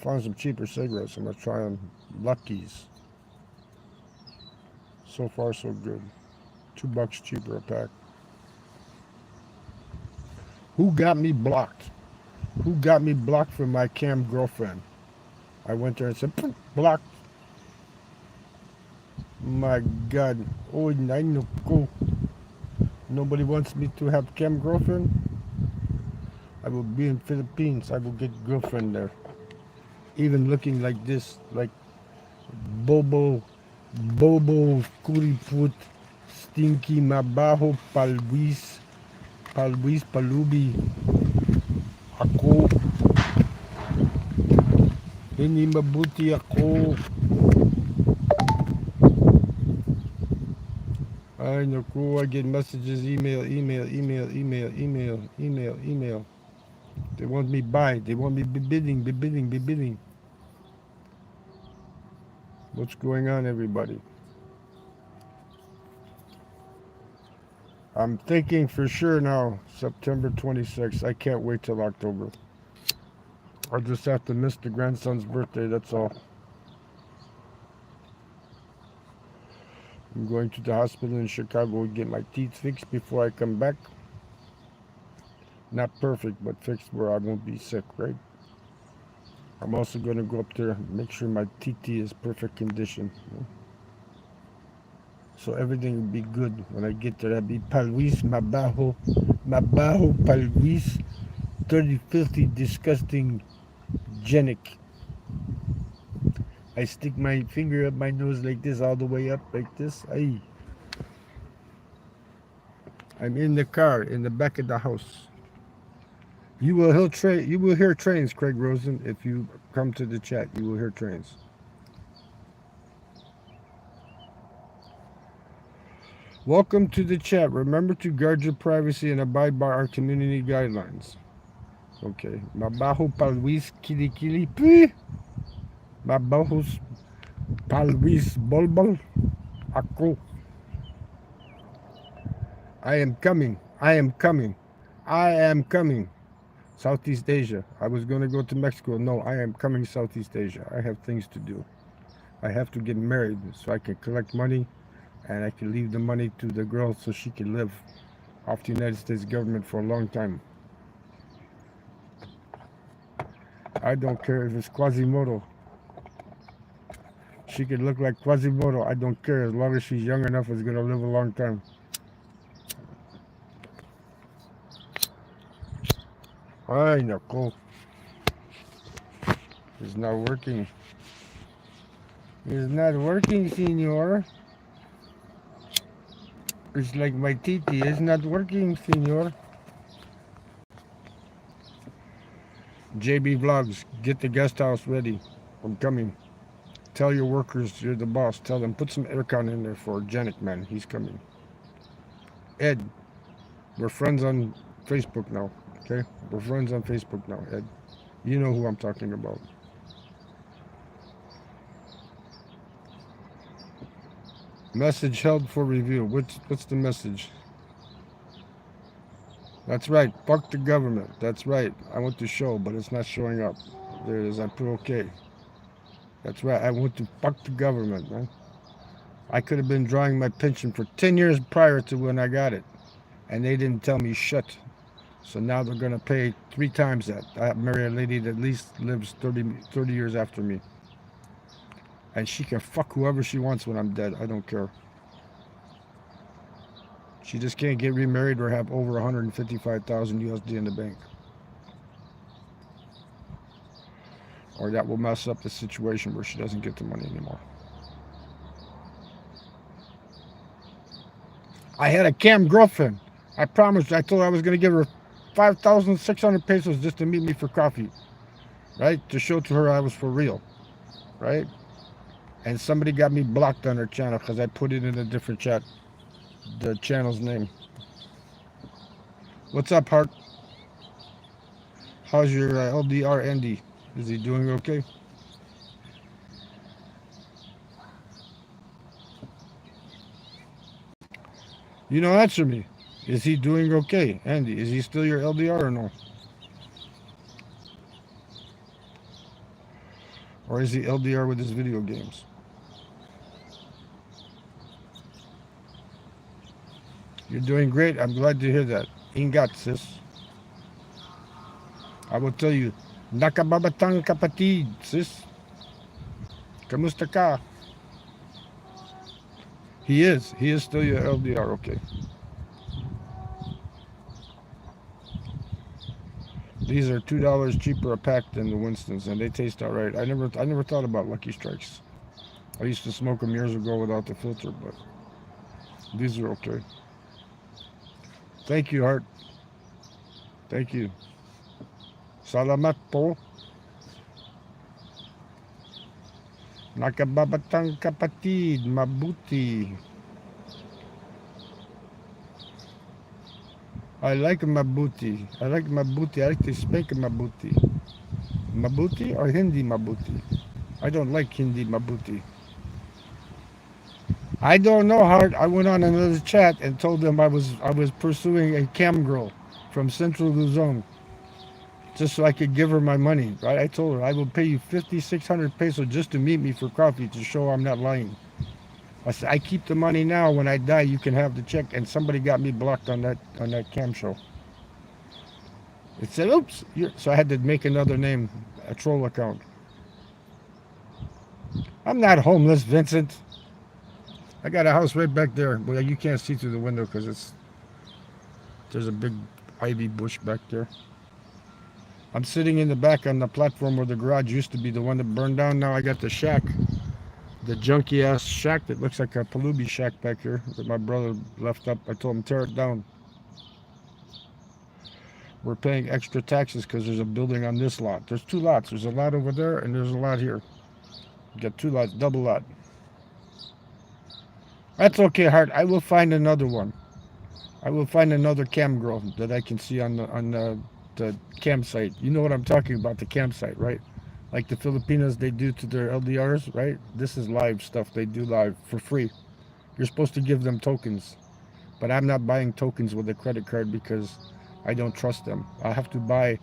found some cheaper cigarettes. I'm gonna try them. Lucky's. So far, so good. $2 cheaper a pack. Who got me blocked? Who got me blocked from my cam girlfriend? I went there and said, blocked. My God. Oh, naku. Nobody wants me to have cam girlfriend. I will be in Philippines. I will get girlfriend there. Even looking like this, like Bobo Kuriput, Stinky Mabaho Palwis Palubi ako. Hindi mabuti ako. Ay naku, I get messages, email. They want me buy. They want me be bidding. What's going on, everybody? I'm thinking for sure now, September 26th. I can't wait till October. I just have to miss the grandson's birthday, that's all. I'm going to the hospital in Chicago to get my teeth fixed before I come back. Not perfect, but fixed where I won't be sick, right? I'm also going to go up there and make sure my TT is perfect condition. So everything will be good when I get there. I'll be Palwis, Mabaho, Palwis, 30, filthy, disgusting, genic. I stick my finger up my nose like this, all the way up like this. Ay. I'm in the car, in the back of the house. You will hear trains, Craig Rosen, if you come to the chat. You will hear trains. Welcome to the chat. Remember to guard your privacy and abide by our community guidelines. Okay. Mabaho Palwis Kili Pi. Mabahos Palwis Bolbol Ako. I am coming. Southeast Asia. I was going to go to Mexico. No, I am coming Southeast Asia. I have things to do. I have to get married so I can collect money and I can leave the money to the girl so she can live off the United States government for a long time. I don't care if it's Quasimodo. She could look like Quasimodo. I don't care as long as she's young enough. It's going to live a long time. Ay, naku. It's not working. It's not working, senor. It's like my titi. It's not working, senor. JB Vlogs, get the guest house ready. I'm coming. Tell your workers you're the boss. Tell them put some aircon in there for Janet, man. He's coming. Ed, we're friends on Facebook now. Okay? We're friends on Facebook now, Ed. You know who I'm talking about. Message held for review. What's the message? That's right. Fuck the government. That's right. I want to show, but it's not showing up. There it is. I put okay. That's right. I want to fuck the government, man. I could have been drawing my pension for 10 years prior to when I got it. And they didn't tell me shit. So now they're going to pay 3 times that. I marry a lady that at least lives 30 years after me. And she can fuck whoever she wants when I'm dead. I don't care. She just can't get remarried or have over 155,000 USD in the bank. Or that will mess up the situation where she doesn't get the money anymore. I had a cam girlfriend. I promised. I told her I was going to give her 5,600 pesos just to meet me for coffee. Right? To show to her I was for real. Right? And somebody got me blocked on her channel because I put it in a different chat. The channel's name. What's up, Hart? How's your LDR Andy? Is he doing okay? You don't answer me. Is he doing okay? Andy, is he still your LDR or no? Or is he LDR with his video games? You're doing great. I'm glad to hear that. Ingat, sis. I will tell you. Nakababatang kapatid, sis. Kamusta ka? He is. He is still your LDR. Okay. These are $2 cheaper a pack than the Winstons, and they taste alright. I never thought about Lucky Strikes. I used to smoke them years ago without the filter, but these are okay. Thank you, Hart. Thank you. Salamat po. Nakababatang kapatid, mabuti. I like mabuti. I like mabuti. I like to speak mabuti. Mabuti or Hindi mabuti? I don't like Hindi mabuti. I don't know, Hart. I went on another chat and told them I was pursuing a cam girl from Central Luzon just so I could give her my money. Right? I told her I will pay you 5,600 pesos just to meet me for coffee to show I'm not lying. I said I keep the money now. When I die, you can have the check. And somebody got me blocked on that cam show. It said, "Oops!" So I had to make another name, a troll account. I'm not homeless, Vincent. I got a house right back there. Well, you can't see through the window because there's a big ivy bush back there. I'm sitting in the back on the platform where the garage used to be, the one that burned down. Now I got the shack, the junky ass shack that looks like a Palubi shack back here that my brother left up. I told him tear it down. We're paying extra taxes because there's a building on this lot. There's two lots. There's a lot over there and there's a lot here. You got two lots, double lot. That's okay, Hart. I will find another one. I will find another cam girl that I can see on the campsite. You know what I'm talking about, the campsite, right? Like the Filipinos, they do to their LDRs, right? This is live stuff they do live for free. You're supposed to give them tokens. But I'm not buying tokens with a credit card because I don't trust them. I'll have to buy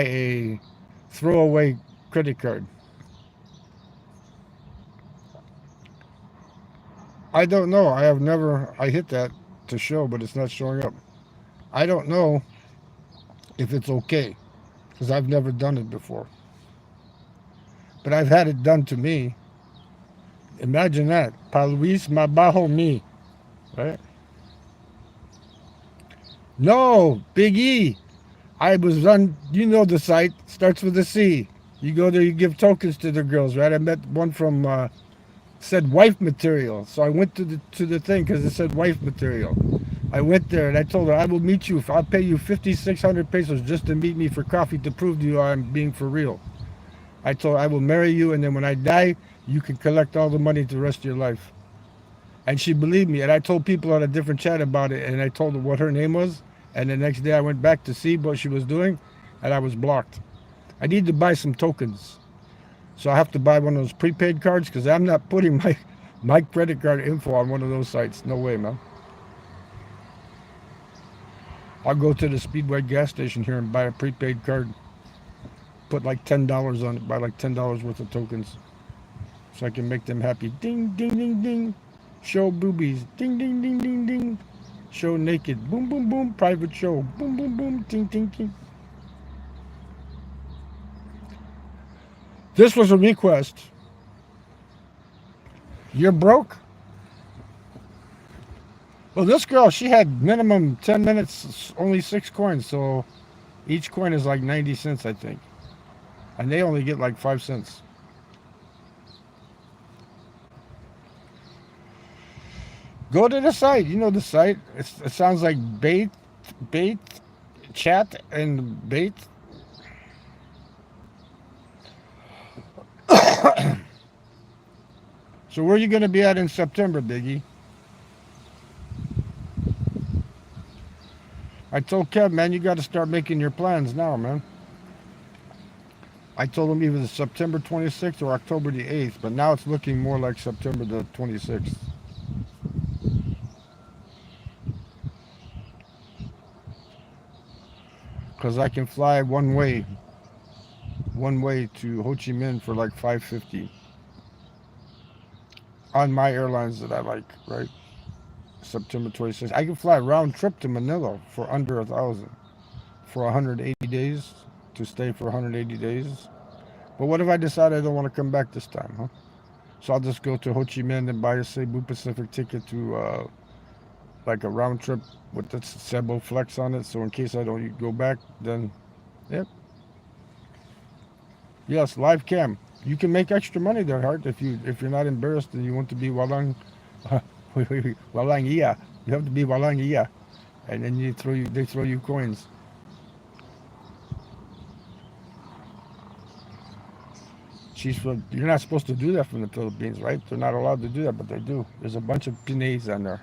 a throwaway credit card. I don't know. I hit that to show, but it's not showing up. I don't know if it's okay because I've never done it before. But I've had it done to me. Imagine that. Paluis mabaho mi. Right? No, Big E. I was on, you know the site, starts with a C. You go there, you give tokens to the girls, right? I met one from said wife material. So I went to the thing because it said wife material. I went there and I told her I will meet you. I'll pay you 5,600 pesos just to meet me for coffee to prove to you I'm being for real. I told her I will marry you and then when I die, you can collect all the money the rest of your life. And she believed me. And I told people on a different chat about it and I told her what her name was. And the next day I went back to see what she was doing and I was blocked. I need to buy some tokens. So I have to buy one of those prepaid cards because I'm not putting my credit card info on one of those sites. No way, man. I'll go to the Speedway gas station here and buy a prepaid card. Put like $10 on it. Buy like $10 worth of tokens. So I can make them happy. Ding, ding, ding, ding. Show boobies. Ding, ding, ding, ding, ding. Show naked. Boom, boom, boom. Private show. Boom, boom, boom. Ding, ding, ding. This was a request. You're broke? Well, this girl, she had minimum 10 minutes, only 6 coins. So each coin is like 90 cents, I think. And they only get like 5 cents. Go to the site. You know the site. It sounds like bait, chat, and bait. So where are you going to be at in September, Biggie? I told Kev, man, you got to start making your plans now, man. I told him either September 26th or October the 8th, but now it's looking more like September the 26th. Because I can fly one way. one way to Ho Chi Minh for like 550 on my airlines that I like, right? September 26th. I can fly round trip to Manila for under 1,000 for 180 days to stay for 180 days. But what if I decide I don't want to come back this time, huh? So I'll just go to Ho Chi Minh and buy a Cebu Pacific ticket to like a round trip with the Cebu Flex on it. So in case I don't go back, then yep. Yes, live cam. You can make extra money there, Hart, if you're not embarrassed and you want to be walang walang iya. You have to be walang iya, and then they throw you coins. You're not supposed to do that from the Philippines, right? They're not allowed to do that, but they do. There's a bunch of Pinays on there.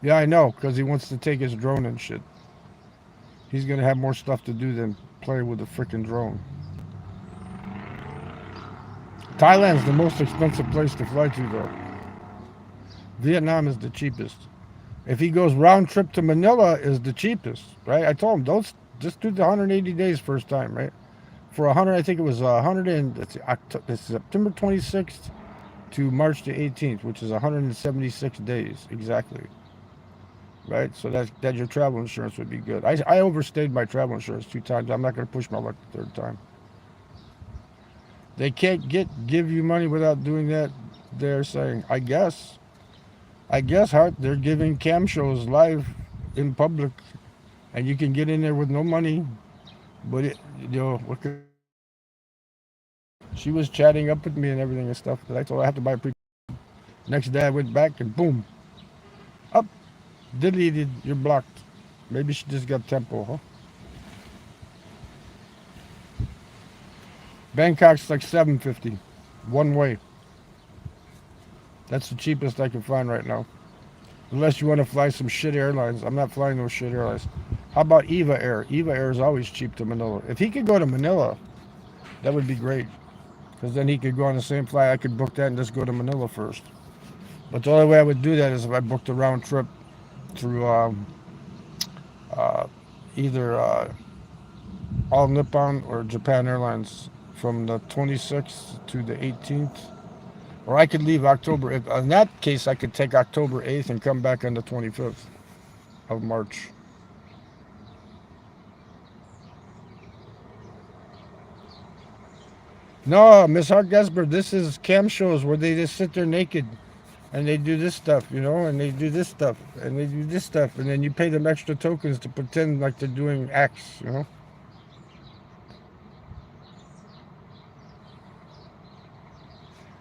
Yeah, I know, because he wants to take his drone and shit. He's gonna have more stuff to do than play with a freaking drone. Thailand's the most expensive place to fly to, though. Vietnam is the cheapest. If he goes round trip to Manila, is the cheapest, right? I told him don't just do the 180 days first time, right? For 100, I think it was 100 and it's September 26th to March the 18th, which is 176 days exactly, right? So that your travel insurance would be good. I overstayed my travel insurance 2 times. I'm not going to push my luck the third time. They can't give you money without doing that. They're saying, I guess, Hart, they're giving cam shows live in public, and you can get in there with no money. But she was chatting up with me and everything and stuff. But I told her I have to buy a pre. Next day I went back and boom, up, deleted. You're blocked. Maybe she just got Tampo, huh? Bangkok's like $750, one way. That's the cheapest I can find right now. Unless you want to fly some shit airlines. I'm not flying those shit airlines. How about Eva Air? Eva Air is always cheap to Manila. If he could go to Manila, that would be great. Because then he could go on the same flight. I could book that and just go to Manila first. But the only way I would do that is if I booked a round trip through either All Nippon or Japan Airlines from the 26th to the 18th. Or I could leave October. In that case, I could take October 8th and come back on the 25th of March. No, Miss Hart Gesper, this is cam shows where they just sit there naked and they do this stuff, and they do this stuff and they do this stuff, and then you pay them extra tokens to pretend like they're doing acts.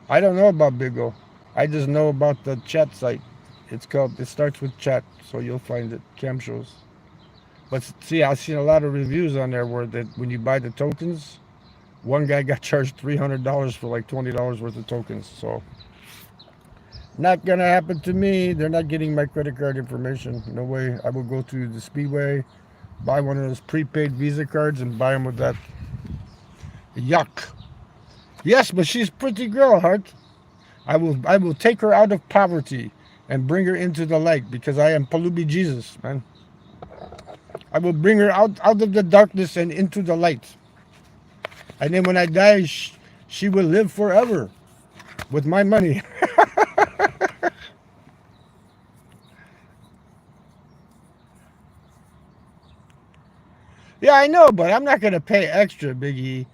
I don't know about Big O. I just know about the chat site. It starts with chat, so you'll find it, cam shows. But see, I've seen a lot of reviews on there where when you buy the tokens, one guy got charged $300 for like $20 worth of tokens. So, not gonna happen to me. They're not getting my credit card information. No way. I will go to the Speedway, buy one of those prepaid Visa cards, and buy them with that. Yuck. Yes, but she's a pretty girl, Hart. I will take her out of poverty and bring her into the light because I am Palubi Jesus, man. I will bring her out of the darkness and into the light. And then when I die, she will live forever with my money. Yeah, I know, but I'm not gonna pay extra, Biggie.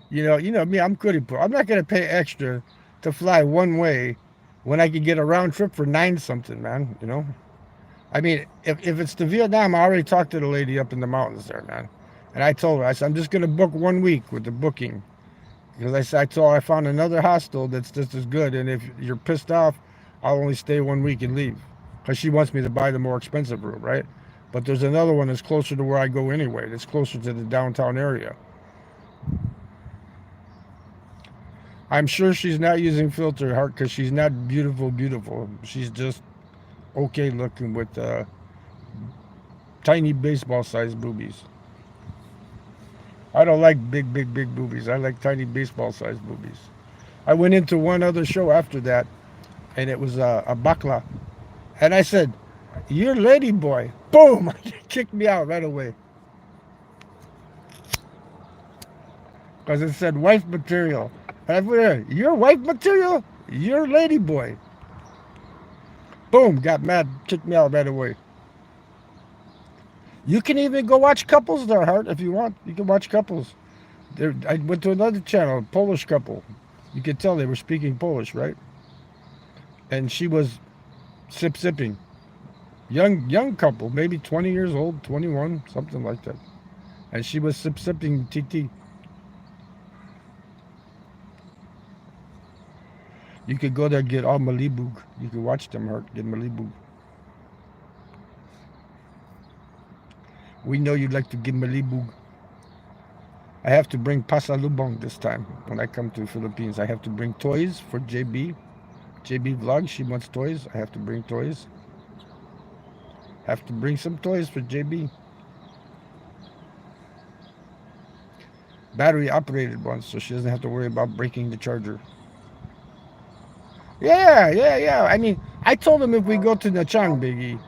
You know me. I'm goody poor. I'm not gonna pay extra to fly one way when I could get a round trip for 9 something, man. I mean, if it's to Vietnam, I already talked to the lady up in the mountains there, man. And I told her, I said, I'm just gonna book 1 week with the booking because I found another hostel that's just as good. And if you're pissed off, I'll only stay 1 week and leave because she wants me to buy the more expensive room, right? But there's another one that's closer to where I go anyway. That's closer to the downtown area. I'm sure she's not using filter, Heart, because she's not beautiful. She's just okay looking with tiny baseball-sized boobies. I don't like big boobies. I like tiny baseball-sized boobies. I went into one other show after that, and it was a bakla. And I said, "You're lady boy." Boom! Kicked me out right away because it said wife material. And I put there, "You're wife material. You're lady boy." Boom! Got mad, kicked me out right away. You can even go watch couples there, Hart, if you want. You can watch couples. There, I went to another channel, a Polish couple. You could tell they were speaking Polish, right? And she was sipping. Young couple, maybe 20 years old, 21, something like that. And she was sipping TT. You could go there and get all Malibug. You could watch them hurt, get Malibug. We know you'd like to get Malibug. I have to bring pasalubong this time when I come to the Philippines. I have to bring toys for JB. JB Vlog, she wants toys. I have to bring toys. Have to bring some toys for JB. Battery operated ones, so she doesn't have to worry about breaking the charger. Yeah. I mean, I told him if we go to Nachang, Biggie,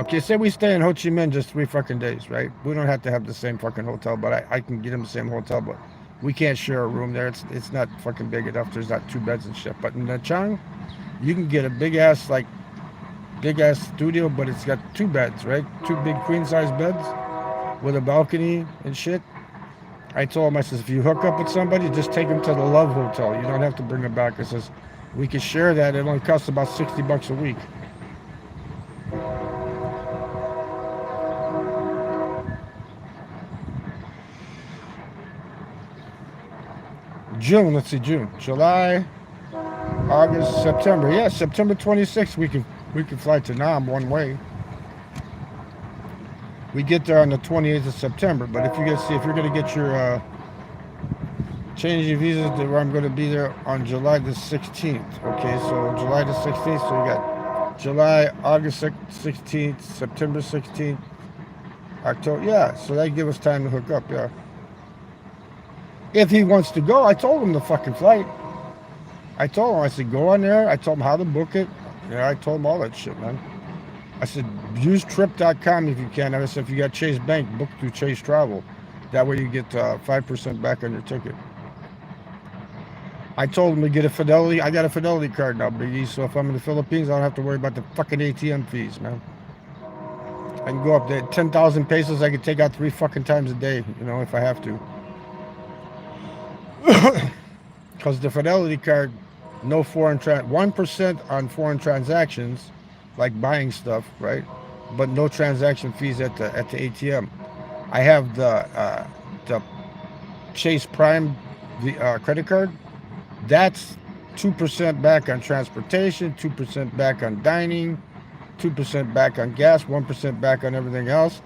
okay, say we stay in Ho Chi Minh just 3 fucking days, right? We don't have to have the same fucking hotel, but I can get him the same hotel, but we can't share a room there. It's not fucking big enough. There's not 2 beds and shit. But in Nachang, you can get a big ass studio, but it's got 2 beds, right? 2 big queen size beds with a balcony and shit. I told him, I says, if you hook up with somebody, just take them to the Love Hotel. You don't have to bring them back. I says, we can share that. It only costs about $60 a week. June, let's see, June, July, August, September. Yeah, September 26th, we can fly to Nam one way. We get there on the 28th of September. But if you're gonna get your change your visa to where I'm gonna be there on July the 16th. Okay, so July the 16th. So you got July, August 16th, September 16th, October. Yeah, so that give us time to hook up. Yeah. If he wants to go, I told him the fucking flight. I told him, I said, go on there. I told him how to book it. Yeah, I told him all that shit, man. I said, use trip.com if you can. And I said, if you got Chase Bank, book through Chase Travel. That way you get 5% back on your ticket. I told him to get a Fidelity. I got a Fidelity card now, Biggie. So if I'm in the Philippines, I don't have to worry about the fucking ATM fees, man. I can go up there, 10,000 pesos. I can take out 3 fucking times a day, if I have to. Because the Fidelity card, no 1% on foreign transactions, like buying stuff, right? But no transaction fees at the ATM. I have the Chase Prime credit card. That's 2% back on transportation, 2% back on dining, 2% back on gas, 1% back on everything else.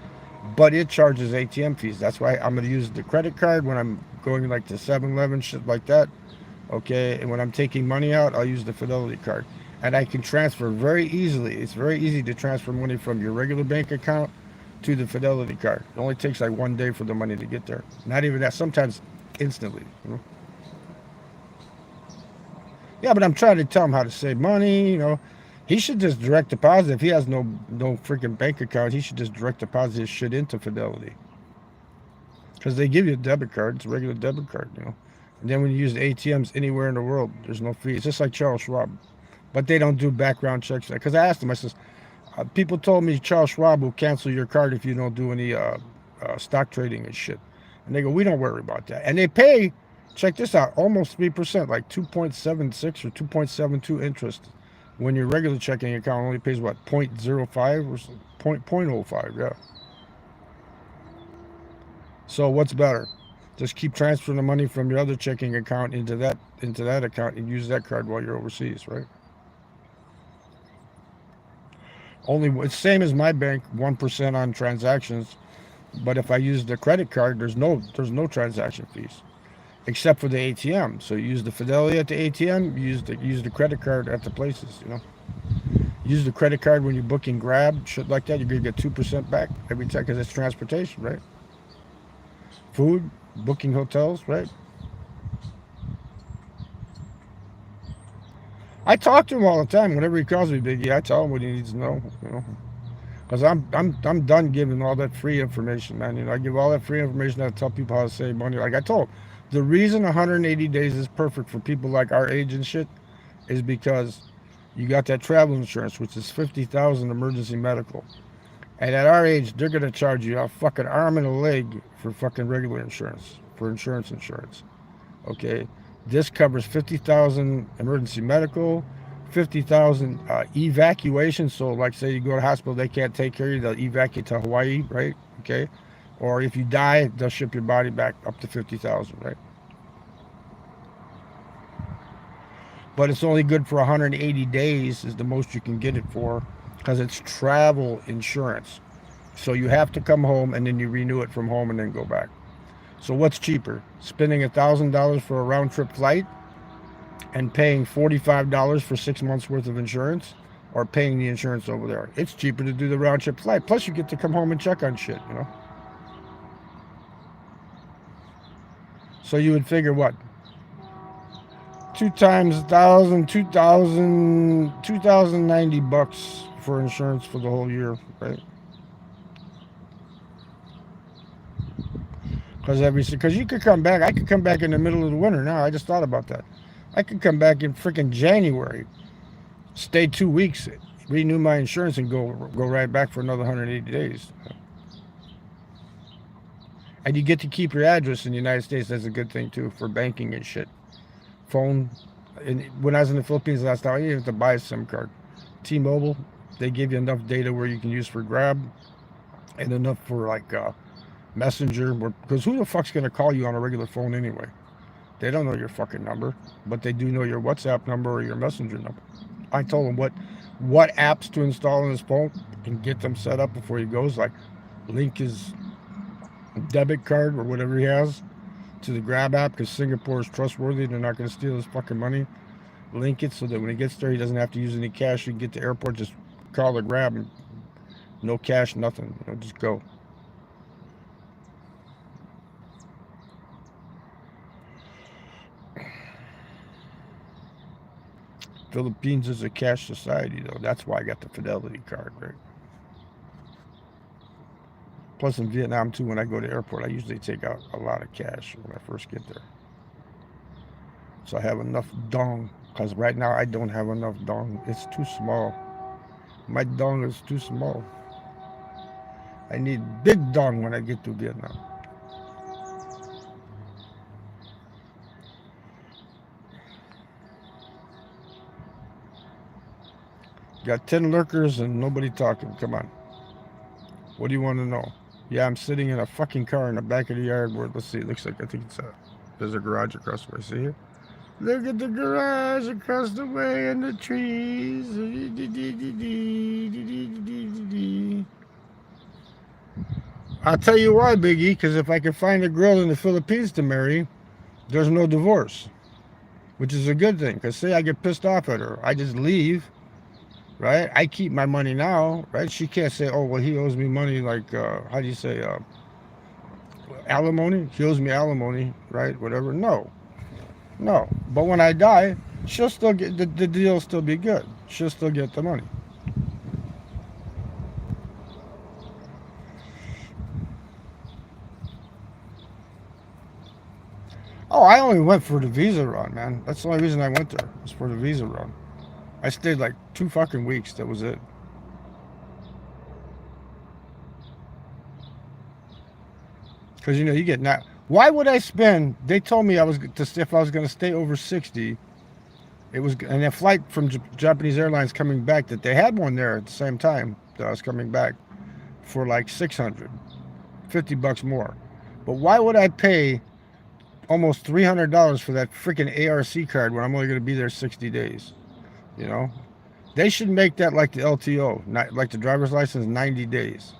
But it charges ATM fees. That's why I'm going to use the credit card when I'm going like to 7-Eleven, shit like that. Okay, and when I'm taking money out, I'll use the Fidelity card. And I can transfer very easily. It's very easy to transfer money from your regular bank account to the Fidelity card. It only takes like 1 day for the money to get there. Not even that. Sometimes instantly. Yeah, but I'm trying to tell him how to save money. He should just direct deposit. If he has no freaking bank account, he should just direct deposit his shit into Fidelity. Because they give you a debit card. It's a regular debit card. And then when you use the ATMs anywhere in the world, there's no fee. It's just like Charles Schwab. But they don't do background checks. Because I asked them, I says, people told me Charles Schwab will cancel your card if you don't do any stock trading and shit. And they go, we don't worry about that. And they pay, check this out, almost 3%, like 2.76 or 2.72 interest. When your regular checking account only pays, what, 0.05 or 0.05, yeah. So what's better? Just keep transferring the money from your other checking account into that account and use that card while you're overseas, right? It's same as my bank, 1% on transactions. But if I use the credit card, there's no transaction fees, except for the ATM. So you use the Fidelity at the ATM, use the credit card at the places. Use the credit card when you're booking Grab, shit like that. You're gonna get 2% back every time because it's transportation, right? Food, booking hotels, right? I talk to him all the time. Whenever he calls me, Biggie, I tell him what he needs to know. Because I'm done giving all that free information, man. I give all that free information. I tell people how to save money. Like I told him, the reason 180 days is perfect for people like our age and shit is because you got that travel insurance, which is 50,000 emergency medical. And at our age, they're gonna charge you a fucking arm and a leg for fucking regular insurance, for insurance. Okay, this covers 50,000 emergency medical, 50,000 evacuation. So, like, say you go to the hospital, they can't take care of you, they'll evacuate to Hawaii, right? Okay, or if you die, they'll ship your body back up to 50,000, right? But it's only good for 180 days is the most you can get it for, because it's travel insurance. So you have to come home and then you renew it from home and then go back. So what's cheaper? Spending $1,000 for a round trip flight and paying $45 for 6 months worth of insurance, or paying the insurance over there? It's cheaper to do the round trip flight. Plus you get to come home and check on shit. So you would figure what? 2 times 1,000, 2,090 bucks for insurance for the whole year, right? Because you could come back. I could come back in the middle of the winter now. I just thought about that. I could come back in freaking January, stay 2 weeks, renew my insurance, and go right back for another 180 days. And you get to keep your address in the United States. That's a good thing too for banking and shit. Phone. And when I was in the Philippines last time, I didn't have to buy a SIM card. T-Mobile, they give you enough data where you can use for Grab, and enough for like Messenger. Because who the fuck's gonna call you on a regular phone anyway? They don't know your fucking number, but they do know your WhatsApp number or your Messenger number. I told him what apps to install on his phone and get them set up before he goes. Like, link his debit card or whatever he has to the Grab app, because Singapore is trustworthy. They're not going to steal his fucking money. Link it so that when he gets there, he doesn't have to use any cash. You can get to the airport, just call the Grab, and no cash, nothing. Just go. Philippines is a cash society, though. That's why I got the Fidelity card, right? Plus, in Vietnam, too, when I go to the airport, I usually take out a lot of cash when I first get there. So I have enough dong, because right now I don't have enough dong. It's too small. My dong is too small. I need big dong when I get to Vietnam. Got 10 lurkers and nobody talking. Come on. What do you want to know? Yeah, I'm sitting in a fucking car in the back of the yard where, let's see, it looks like, I think there's a garage across the way. See here? Look at the garage across the way and the trees. I'll tell you why, Biggie, because if I can find a girl in the Philippines to marry, there's no divorce, which is a good thing, because say I get pissed off at her, I just leave. Right? I keep my money now, right? She can't say, oh, well, he owes me money, like, how do you say, alimony? He owes me alimony, right? Whatever. No. But when I die, she'll still get, the deal will still be good. She'll still get the money. Oh, I only went for the visa run, man. That's the only reason I went there, was for the visa run. I stayed like 2 fucking weeks. That was it. Because you get now. Why would I spend? They told me if I was going to stay over 60. It was, and a flight from Japanese Airlines coming back, that they had one there at the same time that I was coming back, for like 600, $50 more. But why would I pay almost $300 for that freaking ARC card when I'm only going to be there 60 days? They should make that like the LTO, not like the driver's license, 90 days.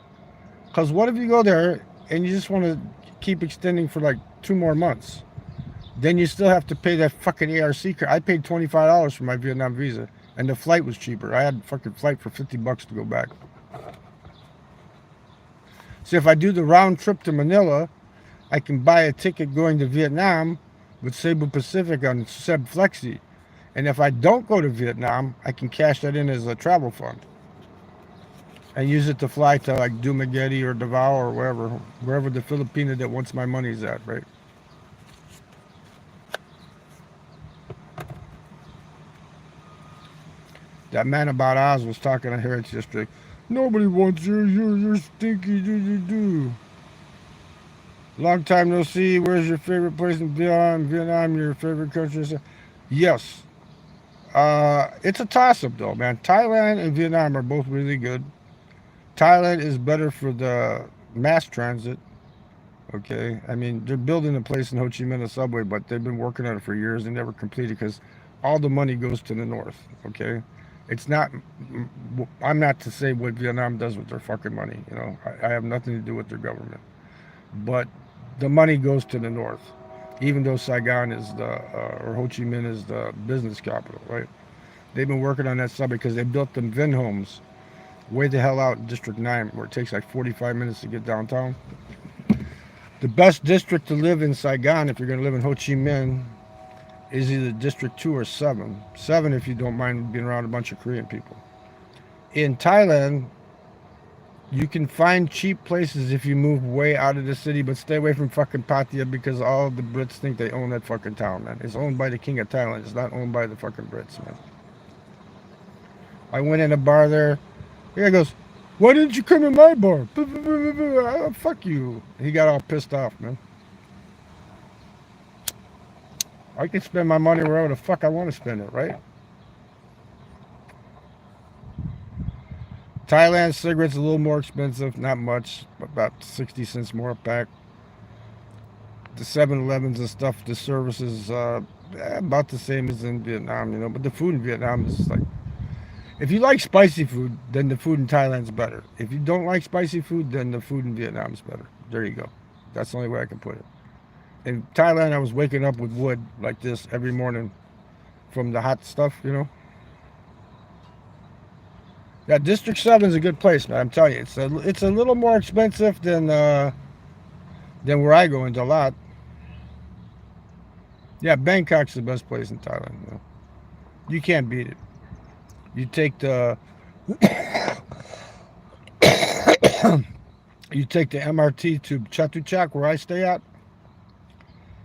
Because what if you go there and you just want to keep extending for like 2 more months? Then you still have to pay that fucking ARC card. I paid $25 for my Vietnam visa, and the flight was cheaper. I had a fucking flight for $50 to go back. So if I do the round trip to Manila, I can buy a ticket going to Vietnam with Cebu Pacific on Seb Flexi. And if I don't go to Vietnam, I can cash that in as a travel fund and use it to fly to like Dumaguete or Davao or wherever the Filipino that wants my money's at, right? That man about Oz was talking to Heritage District. Nobody wants you. You're stinky. Do. Long time no see. Where's your favorite place in Vietnam? Vietnam, your favorite country? Yes. It's a toss up though, man. Thailand and Vietnam are both really good. Thailand is better for the mass transit. Okay, I mean they're building a place in Ho Chi Minh, a subway, but they've been working on it for years and never completed because all the money goes to the north. Okay, it's not. I'm not to say what Vietnam does with their fucking money. You know, I have nothing to do with their government, but the money goes to the north, even though Saigon is the or Ho Chi Minh is the business capital, right? They've been working on that subway because they built them Vin homes way the hell out in District 9, where it takes like 45 minutes to get downtown. The best district to live in Saigon, if you're going to live in Ho Chi Minh, is either District 2 or 7. 7 if you don't mind being around a bunch of Korean people. In Thailand, you can find cheap places if you move way out of the city, but stay away from fucking Pattaya because all the Brits think they own that fucking town, man. It's owned by the King of Thailand. It's not owned by the fucking Brits, man. I went in a bar there. The guy goes, "Why didn't you come in my bar?" Fuck you. He got all pissed off, man. I can spend my money wherever the fuck I want to spend it, right? Thailand cigarettes a little more expensive, not much, about 60 cents more a pack. The 7-Elevens and stuff, the services about the same as in Vietnam, you know. But the food in Vietnam is like, if you like spicy food, then the food in Thailand's better. If you don't like spicy food, then the food in Vietnam's better. There you go. That's the only way I can put it. In Thailand, I was waking up with wood like this every morning from the hot stuff, you know. Yeah, District 7 is a good place, man. I'm telling you, it's a little more expensive than where I go into a lot. Yeah, Bangkok's the best place in Thailand. You know? You can't beat it. You take the you take the MRT to Chatuchak, where I stay at.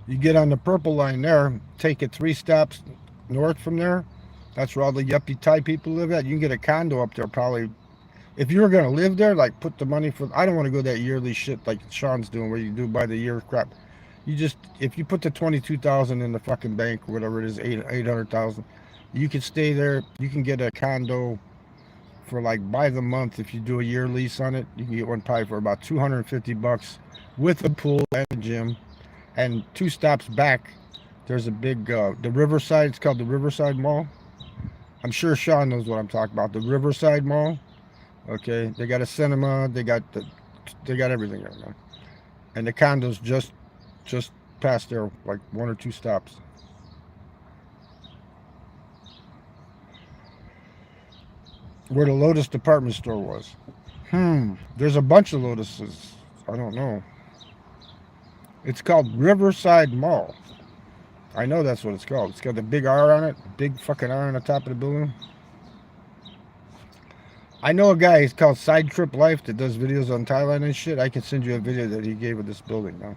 You get on the purple line there, take it 3 stops north from there. That's where all the yuppie Thai people live at. You can get a condo up there probably. If you were going to live there, like put the money for. I don't want to go that yearly shit like Sean's doing where you do by the year crap. You just, if you put the 22,000 in the fucking bank, or whatever it is, 800,000, you can stay there. You can get a condo for like by the month. If you do a year lease on it, you can get one probably for about $250 with a pool and a gym. And 2 stops back, there's a big the Riverside. It's called the Riverside Mall. I'm sure Sean knows what I'm talking about. The Riverside Mall. Okay, they got a cinema. They got everything there, man. And the condos just past there, like 1 or 2 stops. Where the Lotus department store was. There's a bunch of Lotuses. I don't know. It's called Riverside Mall. I know that's what it's called. It's got the big R on it, big fucking R on the top of the building. I know a guy, he's called Side Trip Life, that does videos on Thailand and shit. I can send you a video that he gave of this building now.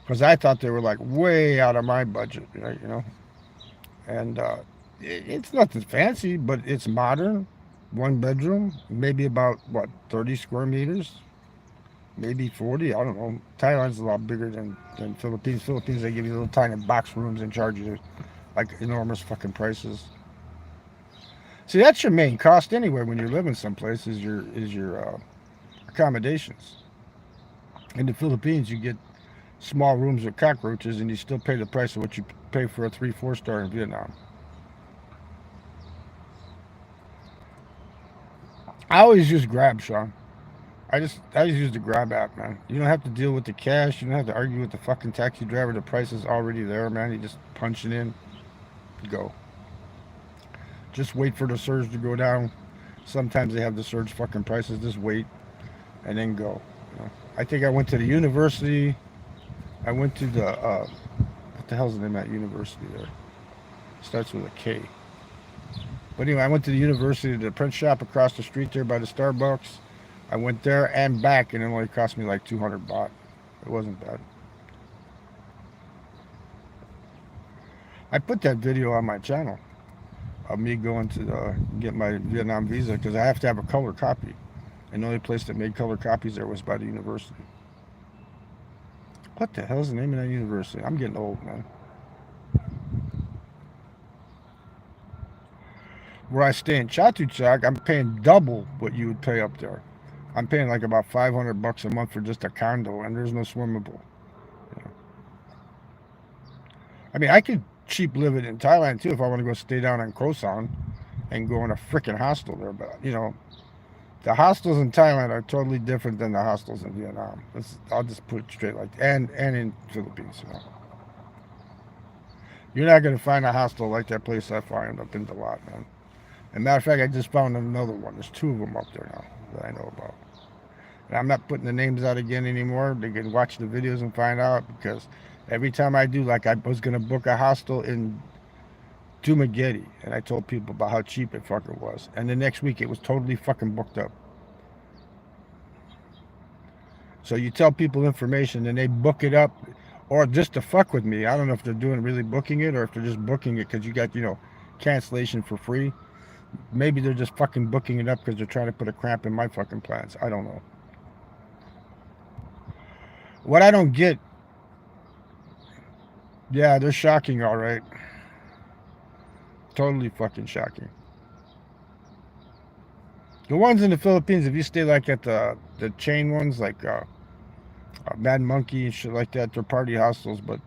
Because I thought they were like way out of my budget, you know. And it's nothing fancy, but it's modern. 1 bedroom, maybe about what, 30 square meters, maybe 40. I don't know. Thailand's a lot bigger than Philippines. Philippines, they give you little tiny box rooms and charge you like enormous fucking prices. See, that's your main cost anyway when you're living someplace is your accommodations. In the Philippines, you get small rooms with cockroaches, and you still pay the price of what you pay for a 3-4 star in Vietnam. I always use Grab, Sean. I just use the Grab app, man. You don't have to deal with the cash. You don't have to argue with the fucking taxi driver. The price is already there, man. You just punch it in, go. Just wait for the surge to go down. Sometimes they have the surge fucking prices. Just wait and then go. You know? I think I went to the university. I went to the what the hell's the name of that university there? Starts with a K. But anyway, I went to the university, the print shop across the street there by the Starbucks. I went there and back, and it only cost me like 200 baht. It wasn't bad. I put that video on my channel of me going to get my Vietnam visa because I have to have a color copy. And the only place that made color copies there was by the university. What the hell's the name of that university? I'm getting old, man. Where I stay in Chatuchak, I'm paying double what you would pay up there. I'm paying like about 500 bucks a month for just a condo, and there's no swimming pool. You know. I mean, I could cheap live it in Thailand too if I want to go stay down in Koh San and go in a freaking hostel there. But you know, the hostels in Thailand are totally different than the hostels in Vietnam. I'll just put it straight like that. And in Philippines, you know. You're not gonna find a hostel like that place I found up in the lot, man. As a matter of fact, I just found another one. There's 2 of them up there now that I know about. And I'm not putting the names out again anymore. They can watch the videos and find out because every time I do, like I was going to book a hostel in Dumaguete, and I told people about how cheap it fucking was. And the next week, it was totally fucking booked up. So you tell people information, and they book it up, or just to fuck with me. I don't know if they're doing really booking it, or if they're just booking it because you got, you know, cancellation for free. Maybe they're just fucking booking it up because they're trying to put a cramp in my fucking plans. I don't know. What I don't get, yeah, they're shocking, all right. Totally fucking shocking. The ones in the Philippines, if you stay like at the chain ones, like Mad Monkey and shit like that, they're party hostels, but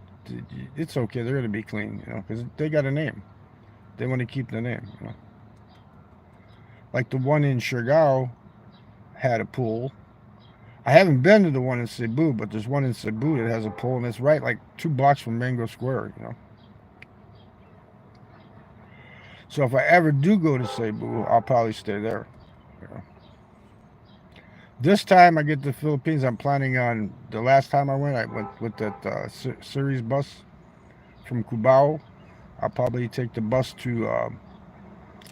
it's okay. They're gonna be clean, you know, because they got a name. They want to keep the name, you know. Like the one in Siargao had a pool. I haven't been to the one in Cebu, but there's one in Cebu that has a pool, and it's right like 2 blocks from Mango Square, you know. So if I ever do go to Cebu, I'll probably stay there. You know. This time I get to the Philippines, I'm planning on, the last time I went with that series bus from Cubao. I'll probably take the bus to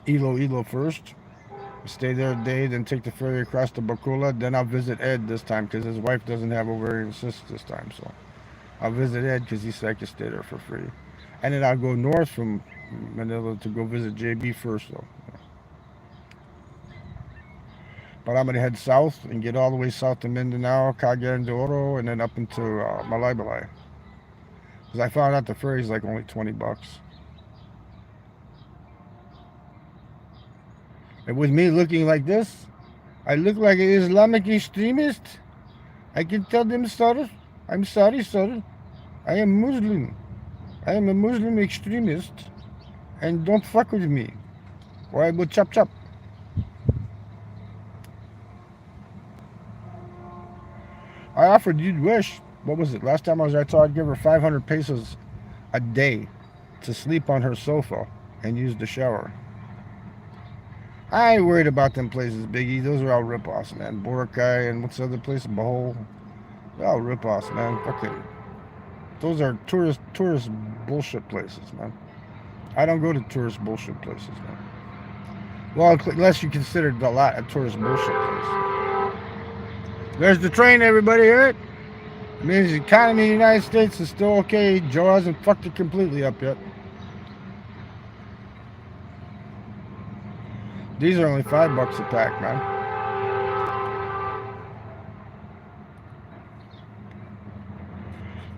Iloilo first. Stay there a day, then take the ferry across to Bacola. Then I'll visit Ed this time because his wife doesn't have ovarian cysts this time. So I'll visit Ed because he said I could stay there for free. And then I'll go north from Manila to go visit JB first, though. But I'm going to head south and get all the way south to Mindanao, Cagayan de Oro, and then up into Malaybalay. Because I found out the ferry's like only 20 bucks. And with me looking like this, I look like an Islamic extremist. I can tell them, sir, I'm sorry, sir. I am Muslim. I am a Muslim extremist. And don't fuck with me, or I will chop chop. I offered You'd Wish, what was it? Last time I was there, I thought I'd give her 500 pesos a day to sleep on her sofa and use the shower. I ain't worried about them places, Biggie. Those are all rip-offs, man. Boracay and what's the other place? Bohol. They're all rip-offs, man. Fucking. Those are tourist bullshit places, man. I don't go to tourist bullshit places, man. Well, unless you consider the lot a tourist bullshit place. There's the train, everybody hear it? It means the economy in the United States is still okay. Joe hasn't fucked it completely up yet. These are only $5 a pack, man.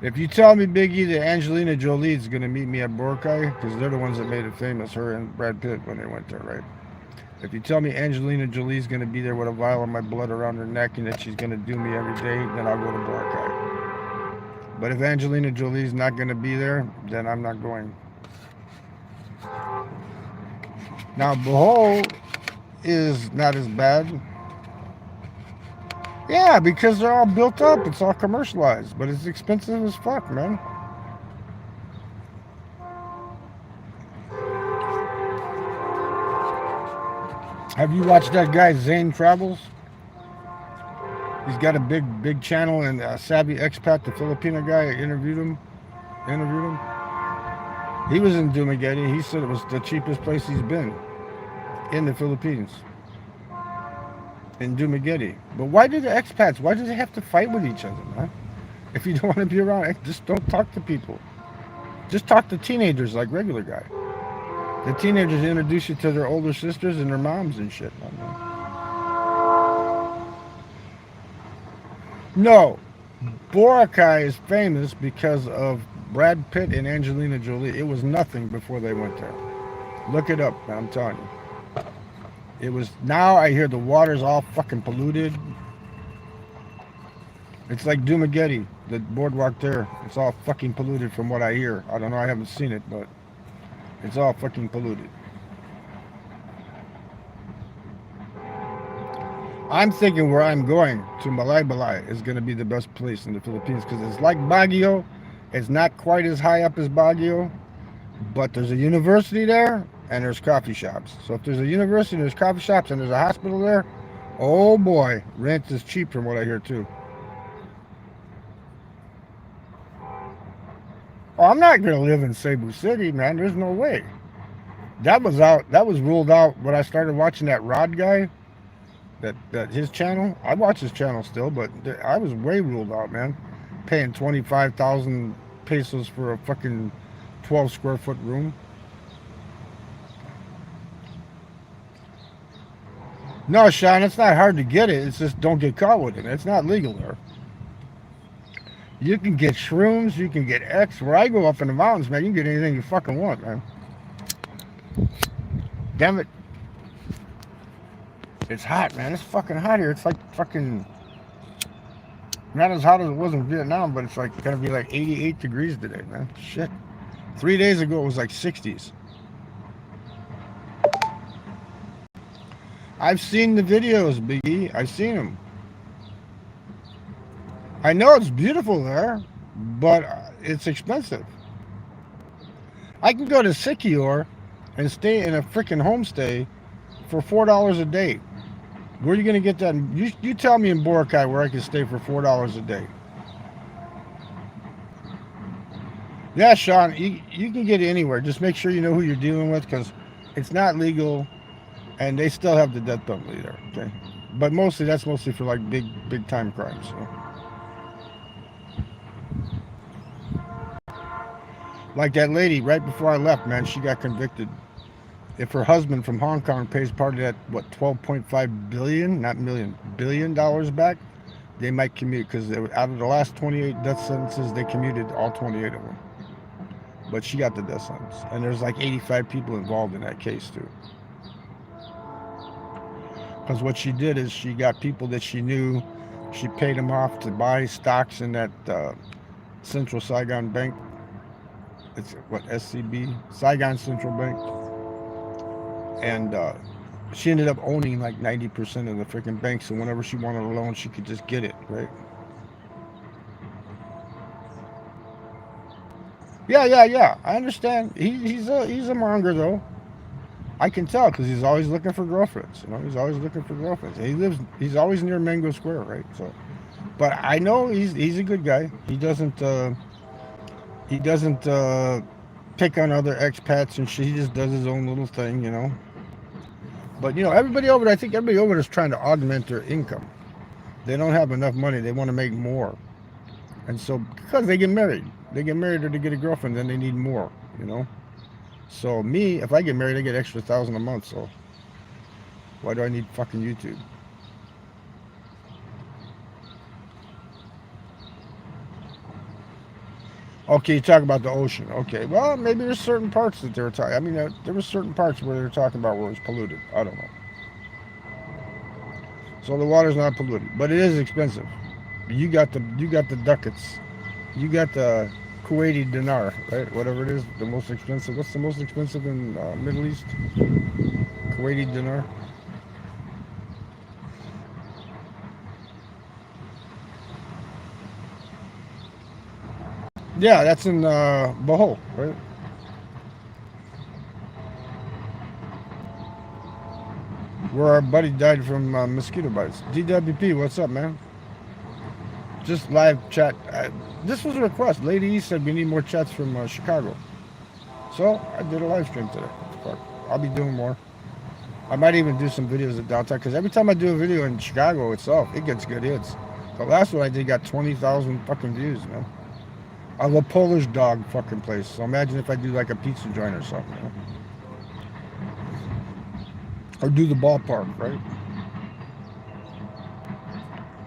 If you tell me, Biggie, that Angelina Jolie is going to meet me at Boracay, because they're the ones that made it famous, her and Brad Pitt, when they went there, right? If you tell me Angelina Jolie is going to be there with a vial of my blood around her neck and that she's going to do me every day, then I'll go to Boracay. But if Angelina Jolie is not going to be there, then I'm not going. Now, Bohol is not as bad. Yeah, because they're all built up. It's all commercialized. But it's expensive as fuck, man. Have you watched that guy, Zane Travels? He's got a big channel, and Savvy Expat, the Filipino guy, interviewed him. Interviewed him. He was in Dumaguete. He said it was the cheapest place he's been in the Philippines. In Dumaguete. But why do the expats? Why do they have to fight with each other, man? If you don't want to be around, just don't talk to people. Just talk to teenagers like regular guy. The teenagers introduce you to their older sisters and their moms and shit. No, Boracay is famous because of Brad Pitt and Angelina Jolie. It was nothing before they went there. Look it up, man, I'm telling you. It was, now I hear the water's all fucking polluted. It's like Dumaguete, the boardwalk there. It's all fucking polluted from what I hear. I don't know, I haven't seen it, but it's all fucking polluted. I'm thinking where I'm going to Malaybalay is going to be the best place in the Philippines because it's like Baguio. It's not quite as high up as Baguio, but there's a university there and there's coffee shops. So if there's a university, there's coffee shops, and there's a hospital there, oh boy, rent is cheap from what I hear too. Oh, I'm not going to live in Cebu City, man. There's no way. That was out. That was ruled out when I started watching that Rod guy. That his channel. I watch his channel still, but I was way ruled out, man. Paying 25,000 pesos for a fucking 12 square foot room. No, Sean, it's not hard to get it. It's just don't get caught with it. It's not legal there. You can get shrooms, you can get X. Where I go up in the mountains, man, you can get anything you fucking want, man. Damn it. It's hot, man. It's fucking hot here. It's like fucking, not as hot as it was in Vietnam, but it's like gonna be like 88 degrees today, man. Shit. 3 days ago it was like 60s. I've seen the videos, Biggie. I've seen them. I know it's beautiful there, but it's expensive. I can go to Siquijor and stay in a freaking homestay for $4 a day. Where are you going to get that? You tell me in Boracay where I can stay for $4 a day. Yeah, Sean, you can get it anywhere. Just make sure you know who you're dealing with because it's not legal and they still have the death penalty there, okay? But that's mostly for like big time crimes. So. Like that lady right before I left, man, she got convicted. If her husband from Hong Kong pays part of that, what, 12.5 billion, not million, $billion back, they might commute because out of the last 28 death sentences, they commuted all 28 of them. But she got the death sentence. And there's like 85 people involved in that case too. Because what she did is she got people that she knew, she paid them off to buy stocks in that Central Saigon Bank. It's what, SCB? Saigon Central Bank. And she ended up owning like 90% of the freaking bank, so whenever she wanted a loan, she could just get it, right? Yeah. I understand. He's a monger though. I can tell because he's always looking for girlfriends. He's always looking for girlfriends. He's always near Mango Square, right? So, but I know he's a good guy. He doesn't pick on other expats and shit. He just does his own little thing. But everybody over there, I think everybody over there is trying to augment their income. They don't have enough money. They want to make more. And so because they get married or they get a girlfriend, then they need more, So me, if I get married, I get extra $1,000 a month. So why do I need fucking YouTube? Okay, you talk about the ocean. Okay, well, maybe there's certain parts that they were talking. I mean, there were certain parts where they were talking about where it was polluted. I don't know. So the water's not polluted, but it is expensive. You got the ducats. You got the Kuwaiti dinar, right? Whatever it is, the most expensive. What's the most expensive in Middle East? Kuwaiti dinar. Yeah, that's in Bohol, right? Where our buddy died from mosquito bites. DWP, what's up, man? Just live chat. This was a request. Lady E said we need more chats from Chicago. So I did a live stream today. Fuck. I'll be doing more. I might even do some videos at downtown because every time I do a video in Chicago itself, it gets good hits. The last one I did got 20,000 fucking views, man. Of a Polish dog fucking place. So imagine if I do like a pizza joint or something, you know? Or do the ballpark, right?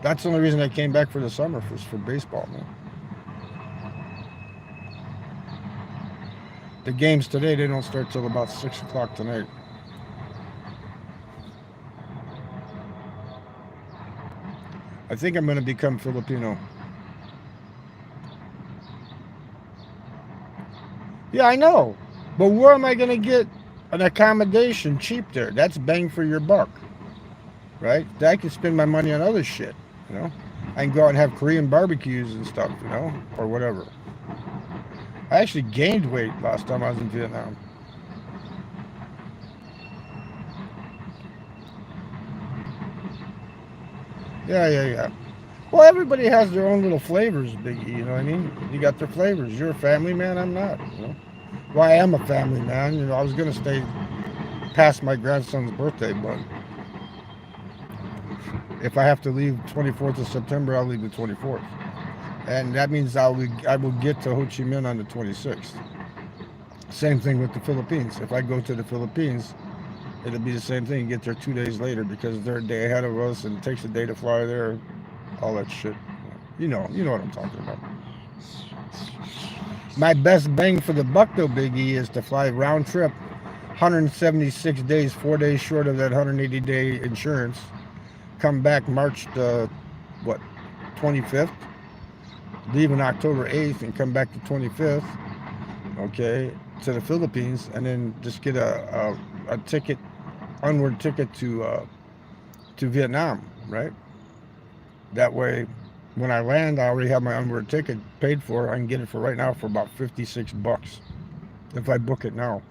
That's the only reason I came back for the summer, was for baseball, man. The games today, they don't start till about 6 o'clock tonight. I think I'm going to become Filipino. Yeah, I know. But where am I going to get an accommodation cheap there? That's bang for your buck, right? I can spend my money on other shit, you know? I can go out and have Korean barbecues and stuff, you know? Or whatever. I actually gained weight last time I was in Vietnam. Yeah. Well, everybody has their own little flavors, Biggie, you know what I mean? You got their flavors. You're a family man, I'm not, you know? Well, I am a family man. You know, I was going to stay past my grandson's birthday, but if I have to leave 24th of September, I'll leave the 24th. And that means I will get to Ho Chi Minh on the 26th. Same thing with the Philippines. If I go to the Philippines, it'll be the same thing. Get there 2 days later because they're a day ahead of us and it takes a day to fly there. All that shit. You know what I'm talking about. My best bang for the buck, though, Biggie, is to fly round trip, 176 days, 4 days short of that 180-day insurance. Come back March the, 25th? Leave on October 8th and come back the 25th, okay, to the Philippines, and then just get a ticket, onward ticket to Vietnam, right? That way, when I land, I already have my onward ticket paid for. I can get it for right now for about $56 if I book it now.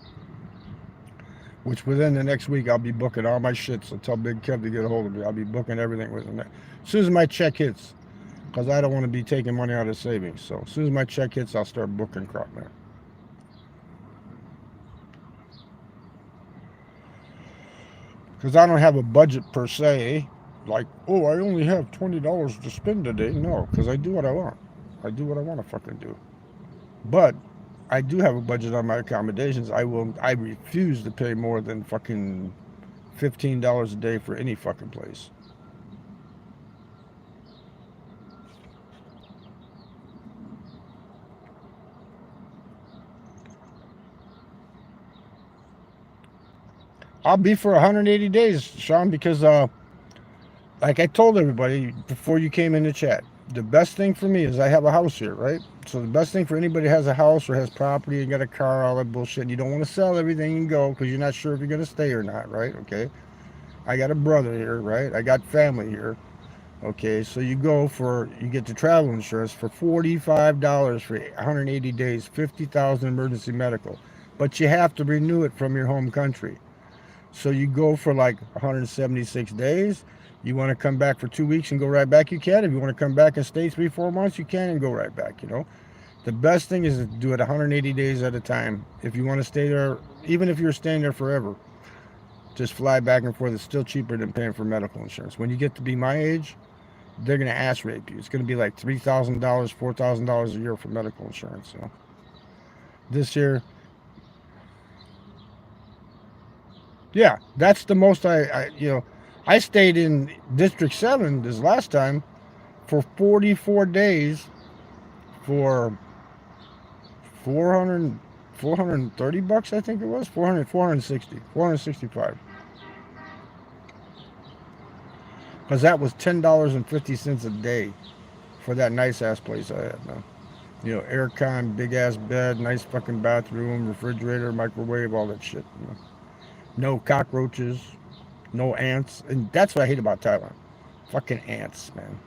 Which within the next week, I'll be booking all my shit. So tell Big Kev to get a hold of me. I'll be booking everything within that. As soon as my check hits, because I don't want to be taking money out of savings. So as soon as my check hits, I'll start booking crap, man. Because I don't have a budget per se. Like, oh, I only have $20 to spend today. No, because I do what I want. I do what I want to fucking do. But I do have a budget on my accommodations. I refuse to pay more than fucking $15 a day for any fucking place. I'll be for 180 days, Sean, because like I told everybody before you came in the chat, the best thing for me is I have a house here, right? So the best thing for anybody who has a house or has property and got a car, all that bullshit, and you don't want to sell everything and go because you're not sure if you're going to stay or not, right? Okay. I got a brother here, right? I got family here. Okay, so you get the travel insurance for $45 for 180 days, $50,000 emergency medical. But you have to renew it from your home country. So you go for like 176 days. You want to come back for 2 weeks and go right back, you can. If you want to come back and stay 3-4 months, you can and go right back, you know. The best thing is to do it 180 days at a time. If you want to stay there, even if you're staying there forever, just fly back and forth. It's still cheaper than paying for medical insurance. When you get to be my age, they're going to ass rape you. It's going to be like $3,000, $4,000 a year for medical insurance. You know? This year, yeah, that's the most I stayed in District 7 this last time for 44 days for $430, I think it was, 465. Because that was $10.50 a day for that nice ass place I had, man. You know, aircon, big ass bed, nice fucking bathroom, refrigerator, microwave, all that shit. You know? No cockroaches, no ants. And that's what I hate about Thailand. Fucking ants, man.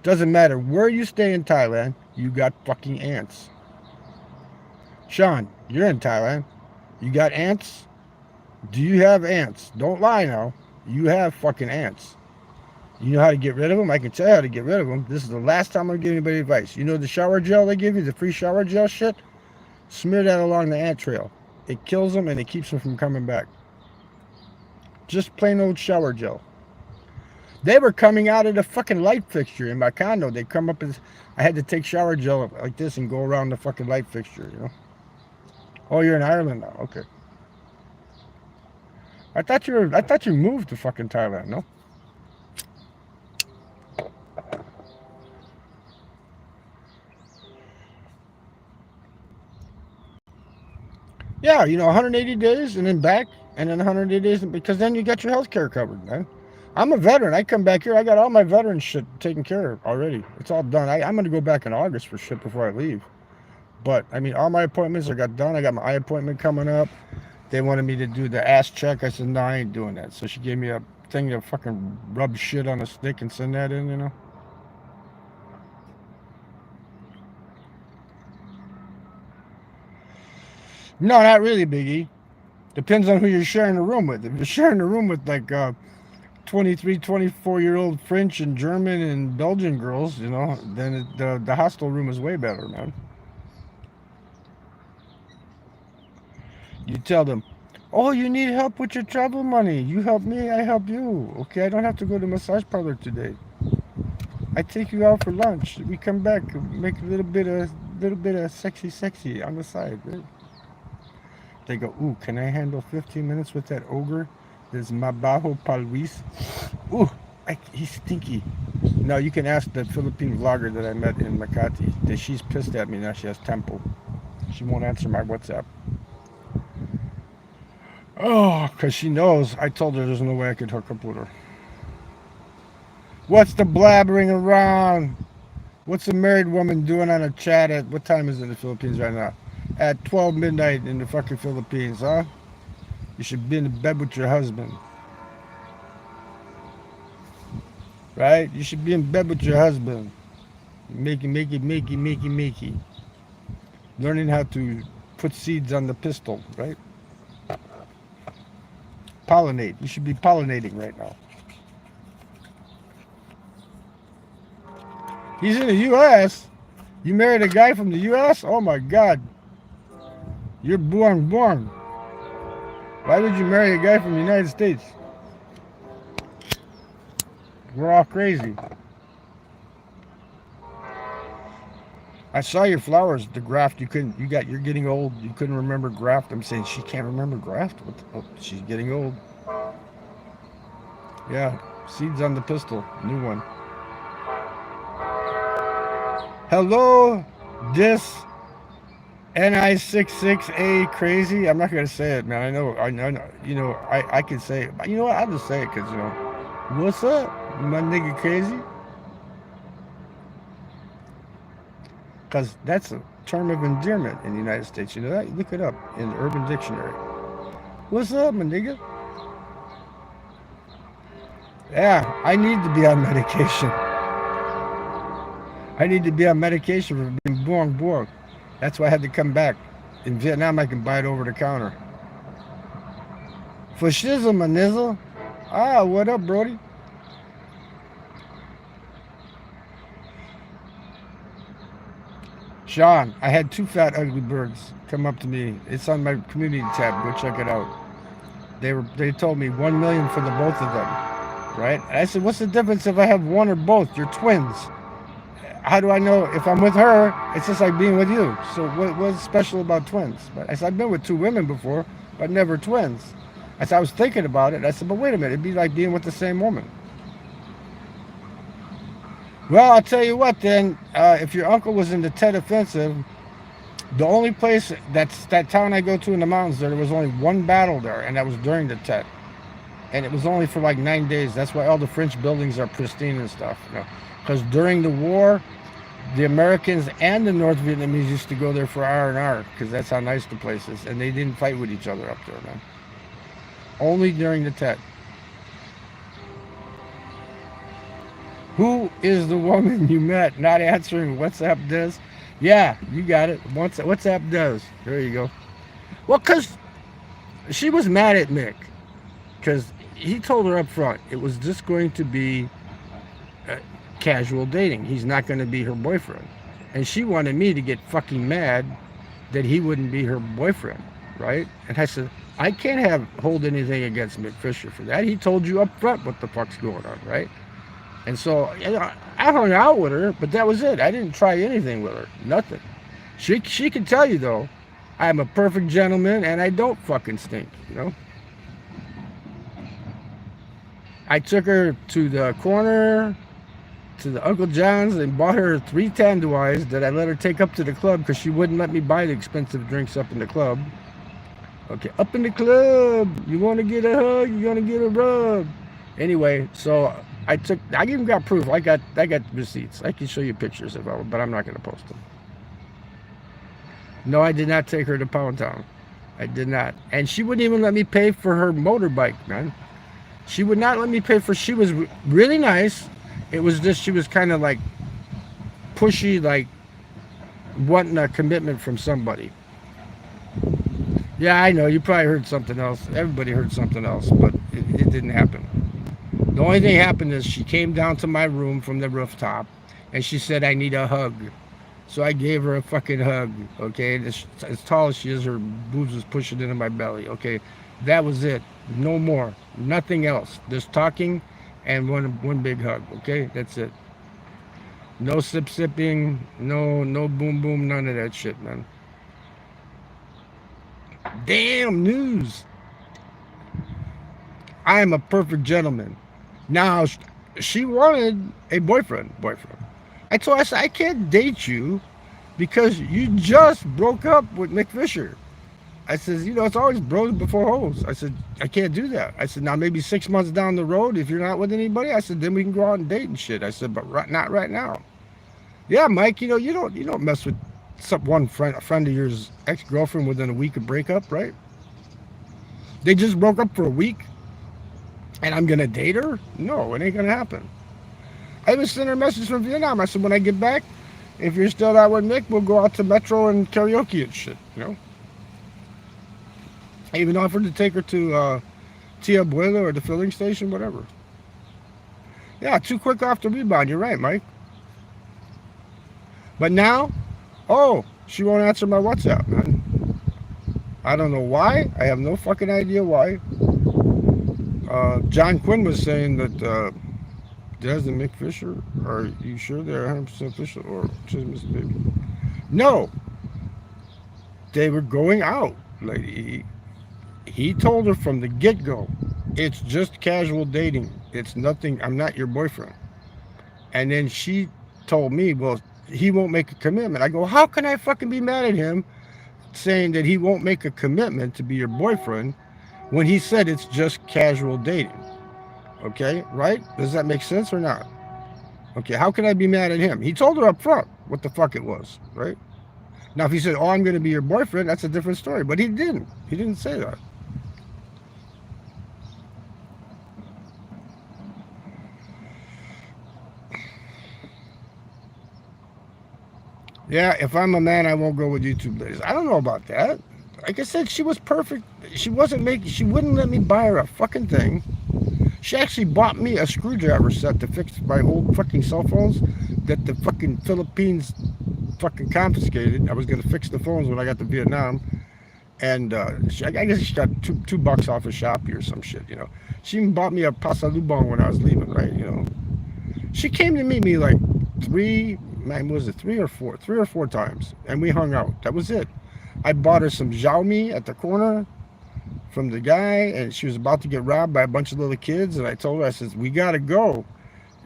Doesn't matter where you stay in Thailand, you got fucking ants. Sean, you're in Thailand. You got ants? Do you have ants? Don't lie now. You have fucking ants. You know how to get rid of them? I can tell you how to get rid of them. This is the last time I'm giving anybody advice. You know the shower gel they give you, the free shower gel shit? Smear that along the ant trail. It kills them and it keeps them from coming back. Just plain old shower gel. They were coming out of the fucking light fixture in my condo. They come up as I had to take shower gel like this and go around the fucking light fixture, you know. Oh, you're in Ireland now. Okay. I thought you moved to fucking Thailand, no? Yeah, 180 days and then back, and then 180 days, because then you got your health care covered, man. I'm a veteran. I come back here. I got all my veteran shit taken care of already. It's all done. I'm going to go back in August for shit before I leave. But, I mean, all my appointments I got done. I got my eye appointment coming up. They wanted me to do the ass check. I said, no, I ain't doing that. So she gave me a thing to fucking rub shit on a stick and send that in, No, not really, Biggie. Depends on who you're sharing the room with. If you're sharing the room with like 23, 24-year-old French and German and Belgian girls, then the hostel room is way better, man. You tell them, oh, you need help with your travel money. You help me, I help you. Okay, I don't have to go to massage parlor today. I take you out for lunch. We come back, make a little bit of sexy on the side, right? They go, ooh, can I handle 15 minutes with that ogre? There's Mabaho Palwis. Ooh, he's stinky. No, you can ask the Philippine vlogger that I met in Makati. She's pissed at me now. She has Tampo. She won't answer my WhatsApp. Oh, because she knows I told her there's no way I could hook up with her. What's the blabbering around? What's a married woman doing on a chat at, what time is it in the Philippines right now? At 12 midnight in the fucking Philippines, huh? You should be in bed with your husband. Right? You should be in bed with your husband. Makey. Learning how to put seeds on the pistol, right? Pollinate. You should be pollinating right now. He's in the U.S. You married a guy from the U.S.? Oh my God. You're born. Why would you marry a guy from the United States? We're all crazy. I saw your flowers, the graft. You're getting old. You couldn't remember graft. I'm saying she can't remember graft. She's getting old. Yeah, seeds on the pistol. New one. Hello, this NI66A crazy. I'm not gonna say it, man. I know. I can say it. But you know what? I'll just say it because what's up, my nigga crazy? Because that's a term of endearment in the United States. You know that? Look it up in the Urban Dictionary. What's up, my nigga? Yeah, I need to be on medication. I need to be on medication for being born. That's why I had to come back. In Vietnam, I can buy it over the counter. For shizzle, my nizzle. Ah, what up, Brody? Sean, I had two fat ugly birds come up to me. It's on my community tab. Go check it out. They told me 1 million for the both of them, right? And I said, what's the difference if I have one or both? You're twins. How do I know if I'm with her? It's just like being with you. So what's special about twins? But I said, I've been with two women before, but never twins. I said, I was thinking about it. I said, but wait a minute, it'd be like being with the same woman. Well, I'll tell you what then, if your uncle was in the Tet Offensive, the only place, that town I go to in the mountains there was only one battle there, and that was during the Tet. And it was only for like 9 days. That's why all the French buildings are pristine and stuff. Because during the war, the Americans and the North Vietnamese used to go there for R&R, because that's how nice the place is. And they didn't fight with each other up there, man. Only during the Tet. Who is the woman you met? Not answering WhatsApp does. Yeah, you got it. WhatsApp does. There you go. Well, because she was mad at Mick. Because he told her up front it was just going to be casual dating. He's not going to be her boyfriend. And she wanted me to get fucking mad that he wouldn't be her boyfriend, right? And I said, I can't hold anything against Mick Fisher for that. He told you up front what the fuck's going on, right? And so I hung out with her, but that was it. I didn't try anything with her, nothing. She can tell you though, I'm a perfect gentleman and I don't fucking stink, you know. I took her to the corner, to the Uncle John's, and bought her 3 Tanduais that I let her take up to the club because she wouldn't let me buy the expensive drinks up in the club. Okay, up in the club, you want to get a hug, you want to get a rub. Anyway, so I even got proof. I got receipts. I can show you pictures of them, but I'm not going to post them. No, I did not take her to Pound Town. I did not. And she wouldn't even let me pay for her motorbike, man. She would not let me pay for. She was really nice. It was just she was kind of like pushy, like wanting a commitment from somebody. Yeah, I know. You probably heard something else. Everybody heard something else, but it didn't happen. The only thing happened is she came down to my room from the rooftop, and she said, I need a hug. So I gave her a fucking hug, okay? As tall as she is, her boobs was pushing into my belly, okay? That was it. No more. Nothing else. Just talking and one big hug, okay? That's it. No sipping, no boom boom, none of that shit, man. Damn news. I am a perfect gentleman. Now, she wanted a boyfriend. I told her, I said, I can't date you because you just broke up with Mick Fisher. I said, you know, it's always bros before hoes. I said, I can't do that. I said, now maybe 6 months down the road, if you're not with anybody, I said, then we can go out and date and shit. I said, but not right now. Yeah, Mike, you know, you don't mess with a friend of yours ex-girlfriend within a week of breakup, right? They just broke up for a week, and I'm gonna date her? No, it ain't gonna happen. I even sent her a message from Vietnam. I said, when I get back, if you're still out with Mick, we'll go out to Metro and karaoke and shit, you know? I even offered to take her to Tia Abuela or the filling station, whatever. Yeah, too quick off the rebound. You're right, Mike. But now, oh, she won't answer my WhatsApp, man. I don't know why. I have no fucking idea why. John Quinn was saying that Des and Mick Fisher, are you sure they're 100% official or just Miss Baby? No. They were going out, lady. He told her from the get-go, it's just casual dating. It's nothing. I'm not your boyfriend. And then she told me, well, he won't make a commitment. I go, how can I fucking be mad at him saying that he won't make a commitment to be your boyfriend when he said it's just casual dating? Okay, right? Does that make sense or not? Okay, how can I be mad at him? He told her up front what the fuck it was, right? Now, if he said, oh, I'm going to be your boyfriend, that's a different story. But he didn't. He didn't say that. Yeah, if I'm a man, I won't go with YouTube ladies. I don't know about that. Like I said, she was perfect. She wouldn't let me buy her a fucking thing. She actually bought me a screwdriver set to fix my old fucking cell phones that the fucking Philippines fucking confiscated. I was going to fix the phones when I got to Vietnam. And I guess she got $2 off of Shopee or some shit, you know. She even bought me a pasalubong when I was leaving, right, you know. She came to meet me like three or four times, and we hung out. That was it. I bought her some Xiaomi at the corner from the guy, and she was about to get robbed by a bunch of little kids, and I told her, I said, we gotta go.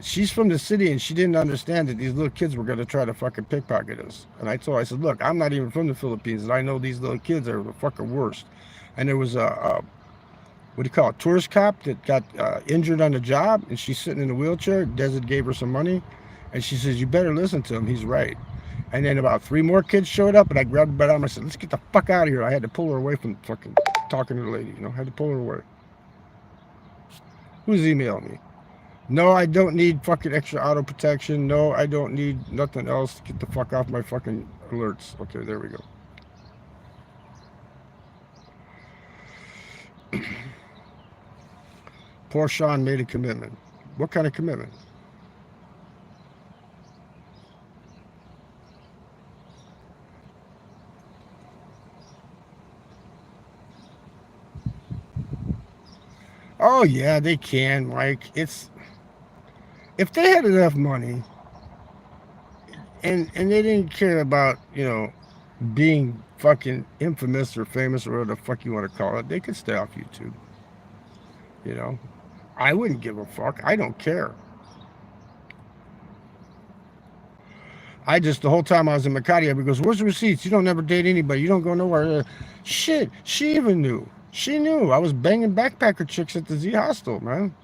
She's from the city, and she didn't understand that these little kids were gonna try to fucking pickpocket us. And I told her, I said, look, I'm not even from the Philippines, and I know these little kids are the fucking worst. And there was a what do you call it, tourist cop that got injured on the job, and she's sitting in a wheelchair. Desert gave her some money, and she says, you better listen to him, he's right. And then about 3 more kids showed up, and I grabbed her by the arm. I said, let's get the fuck out of here. I had to pull her away from fucking talking to the lady, you know. I had to pull her away. Who's emailing me? No, I don't need fucking extra auto protection. No, I don't need nothing else. Get the fuck off my fucking alerts. Okay, there we go. Poor Sean made a commitment. What kind of commitment? Oh yeah, they can, Mike. It's if they had enough money and they didn't care about being fucking infamous or famous or whatever the fuck you want to call it, they could stay off YouTube. You know, I wouldn't give a fuck. I don't care. I just the whole time I was in Makati, everybody goes, "Where's the receipts? You don't never date anybody. You don't go nowhere." Shit, she even knew. She knew I was banging backpacker chicks at the Z hostel, man.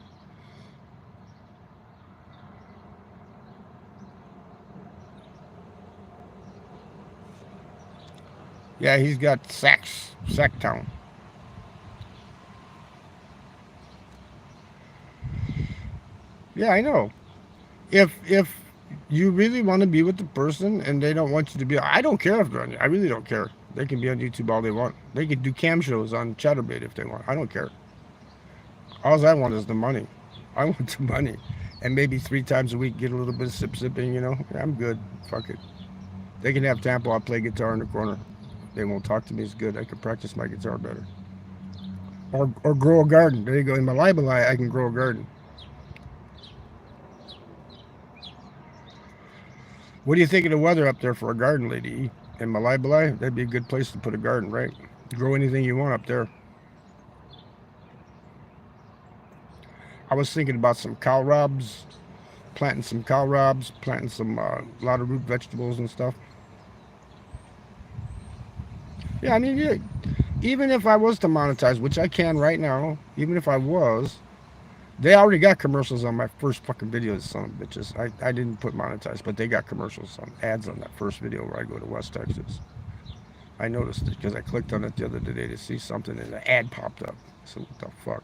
Yeah, he's got Sacktown. Yeah, I know. If you really want to be with the person and they don't want you to be, I don't care if they're on. I really don't care. They can be on YouTube all they want. They could do cam shows on Chatterbait if they want. I don't care. All I want is the money. I want the money, and maybe 3 times a week get a little bit of sipping. Yeah, I'm good. Fuck it. They can have Tampo. I'll play guitar in the corner. They won't talk to me as good. I can practice my guitar better. Or grow a garden. There you go. In my library, I can grow a garden. What do you think of the weather up there for a garden, lady? In Malai, that'd be a good place to put a garden, right? Grow anything you want up there. I was thinking about some kohlrabi, planting some kohlrabi, planting some a lot of root vegetables and stuff. Yeah, I mean, yeah, even if I was to monetize, which I can right now, even if I was, they already got commercials on my first fucking videos, son of bitches. I didn't put monetize, but they got commercials on ads on that first video where I go to West Texas. I noticed it because I clicked on it the other day to see something and the ad popped up. So what the fuck?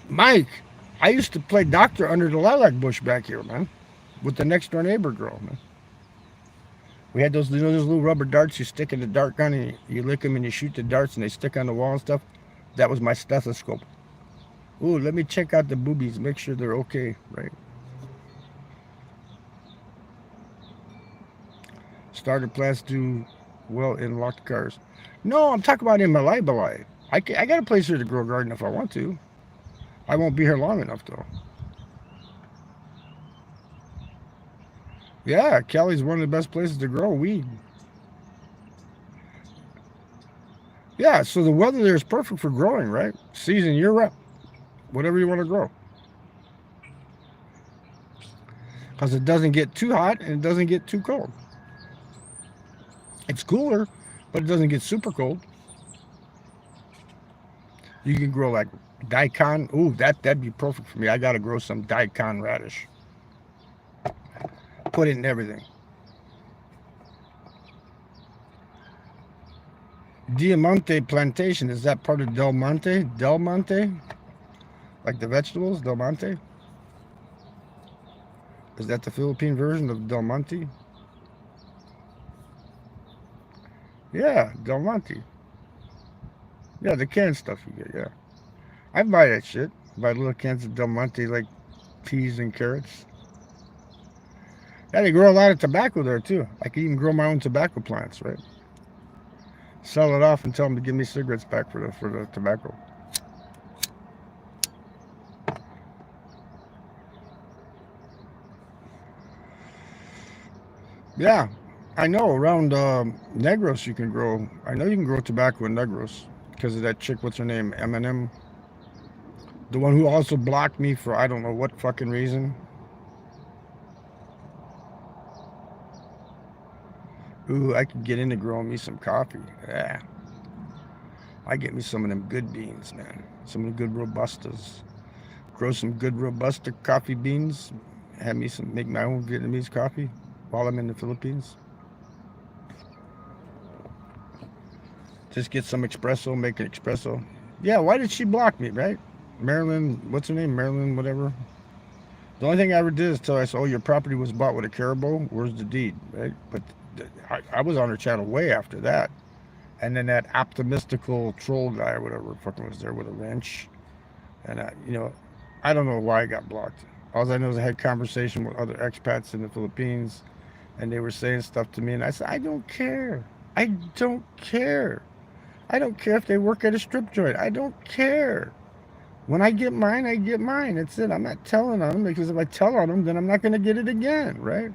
Mike, I used to play doctor under the lilac bush back here, man, with the next door neighbor girl, man. We had those little rubber darts you stick in the dart gun and you lick them and you shoot the darts and they stick on the wall and stuff. That was my stethoscope. Ooh, let me check out the boobies, make sure they're okay, right? Starter plants do well in locked cars. No, I'm talking about in my life. I got a place here to grow a garden if I want to. I won't be here long enough though. Yeah, Cali's one of the best places to grow weed. Yeah, so the weather there is perfect for growing, right? Season year round, whatever you want to grow, because it doesn't get too hot and it doesn't get too cold. It's cooler, but it doesn't get super cold. You can grow like daikon. Ooh, that'd be perfect for me. I gotta grow some daikon radish. Put it in everything. Diamante plantation, is that part of Del Monte? Del Monte, like the vegetables, Del Monte. Is that the Philippine version of Del Monte? Yeah, Del Monte. Yeah, the canned stuff you get. Yeah, I buy that shit. Buy little cans of Del Monte like peas and carrots. Yeah, they grow a lot of tobacco there too. I can even grow my own tobacco plants, right? Sell it off and tell them to give me cigarettes back for the tobacco. Yeah, I know. Around Negros, you can grow. I know you can grow tobacco in Negros because of that chick. What's her name? Eminem, the one who also blocked me for I don't know what fucking reason. Ooh, I could get into growing me some coffee. Yeah, I get me some of them good beans, man. Some of the good robustas. Grow some good robusta coffee beans. Have me some. Make my own Vietnamese coffee while I'm in the Philippines. Just get some espresso. Make an espresso. Yeah, why did she block me, right? Marilyn, what's her name? Marilyn, whatever. The only thing I ever did is tell her, I said, "Oh, your property was bought with a caribou. Where's the deed?" Right? But I was on her channel way after that. And then that optimistical troll guy or whatever fucking was there with a wrench. And I don't know why I got blocked. All I know is I had conversation with other expats in the Philippines, and they were saying stuff to me, and I said, I don't care. I don't care. I don't care if they work at a strip joint. I don't care. When I get mine, I get mine. That's it. I'm not telling on them because if I tell on them, then I'm not going to get it again, right?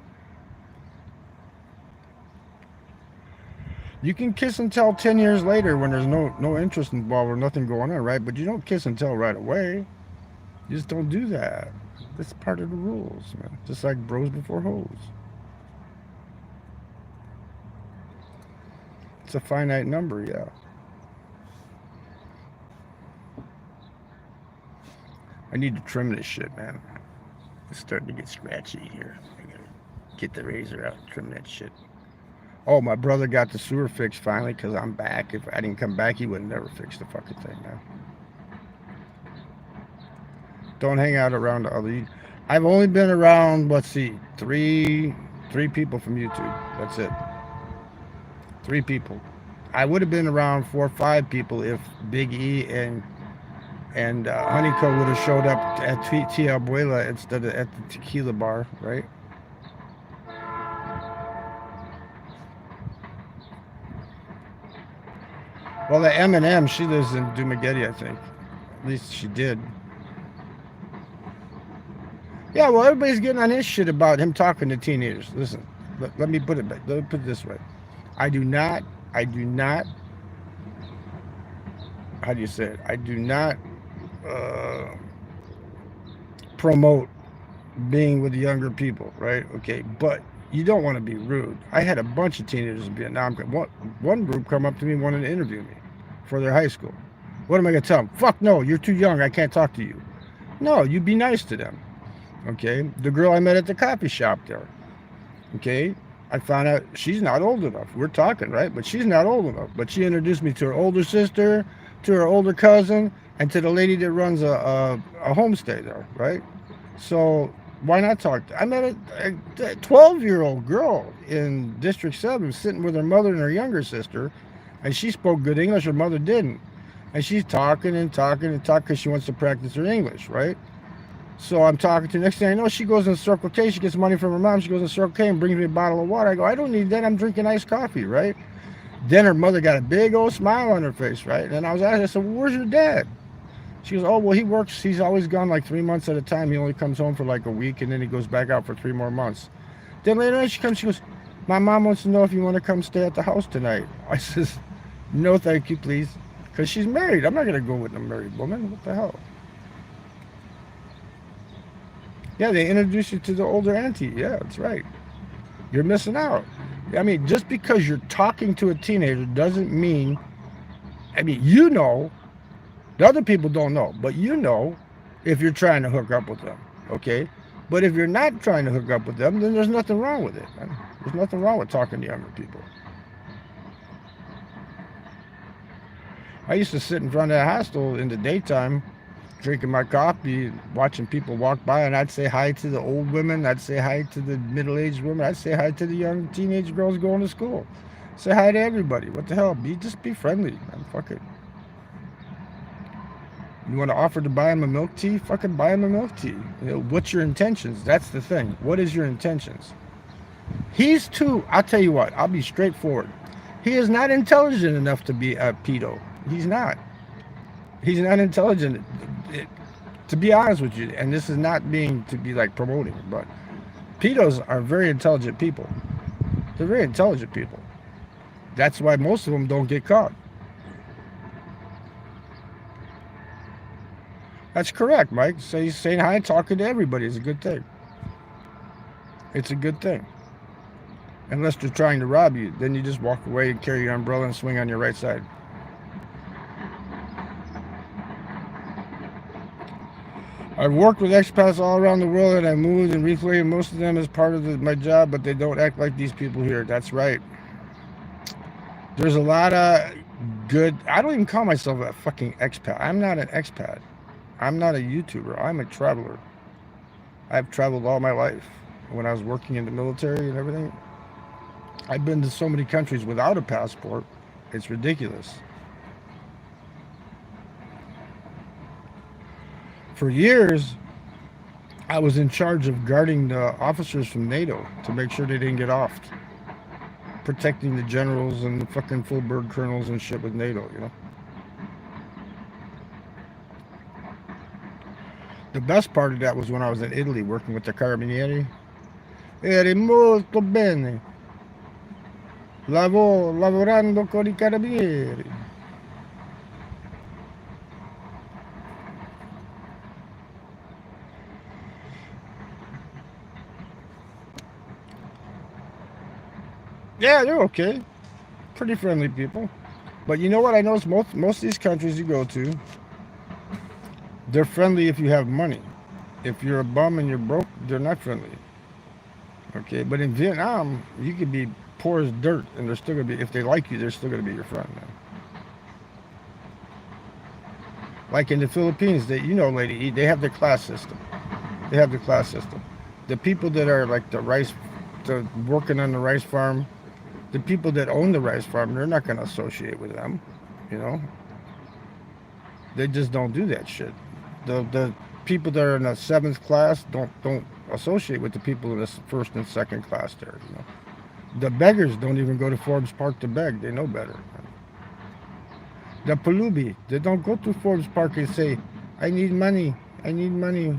You can kiss and tell 10 years later when there's no interest involved or nothing going on, right? But you don't kiss and tell right away. You just don't do that. That's part of the rules, man. Just like bros before hoes. It's a finite number, yeah. I need to trim this shit, man. It's starting to get scratchy here. I gotta get the razor out and trim that shit. Oh, my brother got the sewer fixed finally because I'm back. If I didn't come back, he would never fix the fucking thing, man. Don't hang out around the other. I've only been around, let's see, three people from YouTube. That's it. Three people. I would have been around 4 or 5 people if Big E and Honeyco would have showed up at Tia Abuela instead of at the tequila bar, right? Well, the Eminem, she lives in Dumagetti, I think. At least she did. Yeah, well, everybody's getting on his shit about him talking to teenagers. Listen, let me put it back. Let me put it this way. I do not, how do you say it? I do not uh, promote being with younger people, right? Okay, but you don't want to be rude. I had a bunch of teenagers in Vietnam. One group come up to me and wanted to interview me for their high school. What am I going to tell them? Fuck no, you're too young. I can't talk to you. No, you be nice to them. Okay, the girl I met at the coffee shop there. Okay, I found out she's not old enough. We're talking, right? But she's not old enough. But she introduced me to her older sister, to her older cousin, and to the lady that runs a homestay there, right? So why not talk? I met a 12-year-old girl in District 7 sitting with her mother and her younger sister, and she spoke good English. Her mother didn't. And she's talking and talking and talking because she wants to practice her English, right? So I'm talking to her. Next thing I know, she goes in Circle K. She gets money from her mom. She goes in Circle K and brings me a bottle of water. I go, I don't need that. I'm drinking iced coffee, right? Then her mother got a big old smile on her face, right? And I was asking, I said, well, where's your dad? She goes, oh, well, he works. He's always gone like 3 months at a time. He only comes home for like a week, and then he goes back out for 3 more months. Then later on, she comes, she goes, my mom wants to know if you want to come stay at the house tonight. I says, no, thank you, please. Because she's married. I'm not going to go with a married woman. What the hell? Yeah, they introduce you to the older auntie. Yeah, that's right. You're missing out. I mean, just because you're talking to a teenager doesn't mean, I mean, you know, the other people don't know, but you know if you're trying to hook up with them, okay? But if you're not trying to hook up with them, then there's nothing wrong with it, man. There's nothing wrong with talking to younger people. I used to sit in front of the hostel in the daytime drinking my coffee, watching people walk by, and I'd say hi to the old women, I'd say hi to the middle-aged women, I'd say hi to the young teenage girls going to school. Say hi to everybody. What the hell? Just be friendly, man. Fuck it. You want to offer to buy him a milk tea? Fucking buy him a milk tea. You know, what's your intentions? That's the thing. What is your intentions? He's too, I'll tell you what, I'll be straightforward. He is not intelligent enough to be a pedo. He's not. He's not intelligent. To be honest with you, and this is not being to be like promoting, but pedos are very intelligent people. They're very intelligent people. That's why most of them don't get caught. That's correct, Mike. So saying hi, talking to everybody is a good thing. It's a good thing. Unless they're trying to rob you, then you just walk away and carry your umbrella and swing on your right side. I've worked with expats all around the world, and I moved and replayed most of them as part of my job, but they don't act like these people here. That's right. There's a lot of good. I don't even call myself a fucking expat. I'm not an expat. I'm not a YouTuber. I'm a traveler. I've traveled all my life. When I was working in the military and everything, I've been to so many countries without a passport. It's ridiculous. For years, I was in charge of guarding the officers from NATO to make sure they didn't get offed. protecting the generals and the fucking full bird colonels and shit with NATO, The best part of that was when I was in Italy working with the Carabinieri. Eri molto bene. Lavorando con I Carabinieri. Yeah, they're okay. Pretty friendly people. But you know what I noticed? Most of these countries you go to, they're friendly if you have money. If you're a bum and you're broke, they're not friendly. Okay, but in Vietnam, you could be poor as dirt, and they're still gonna be. If they like you, they're still gonna be your friend, man. Like in the Philippines, Lady E, they have the class system. They have the class system. The people that are like the working on the rice farm, the people that own the rice farm, they're not gonna associate with them. You know, they just don't do that shit. The people that are in the seventh class don't associate with the people in the first and second class there. The beggars don't even go to Forbes Park to beg. They know better. The Palubi, they don't go to Forbes Park and say, "I need money. I need money."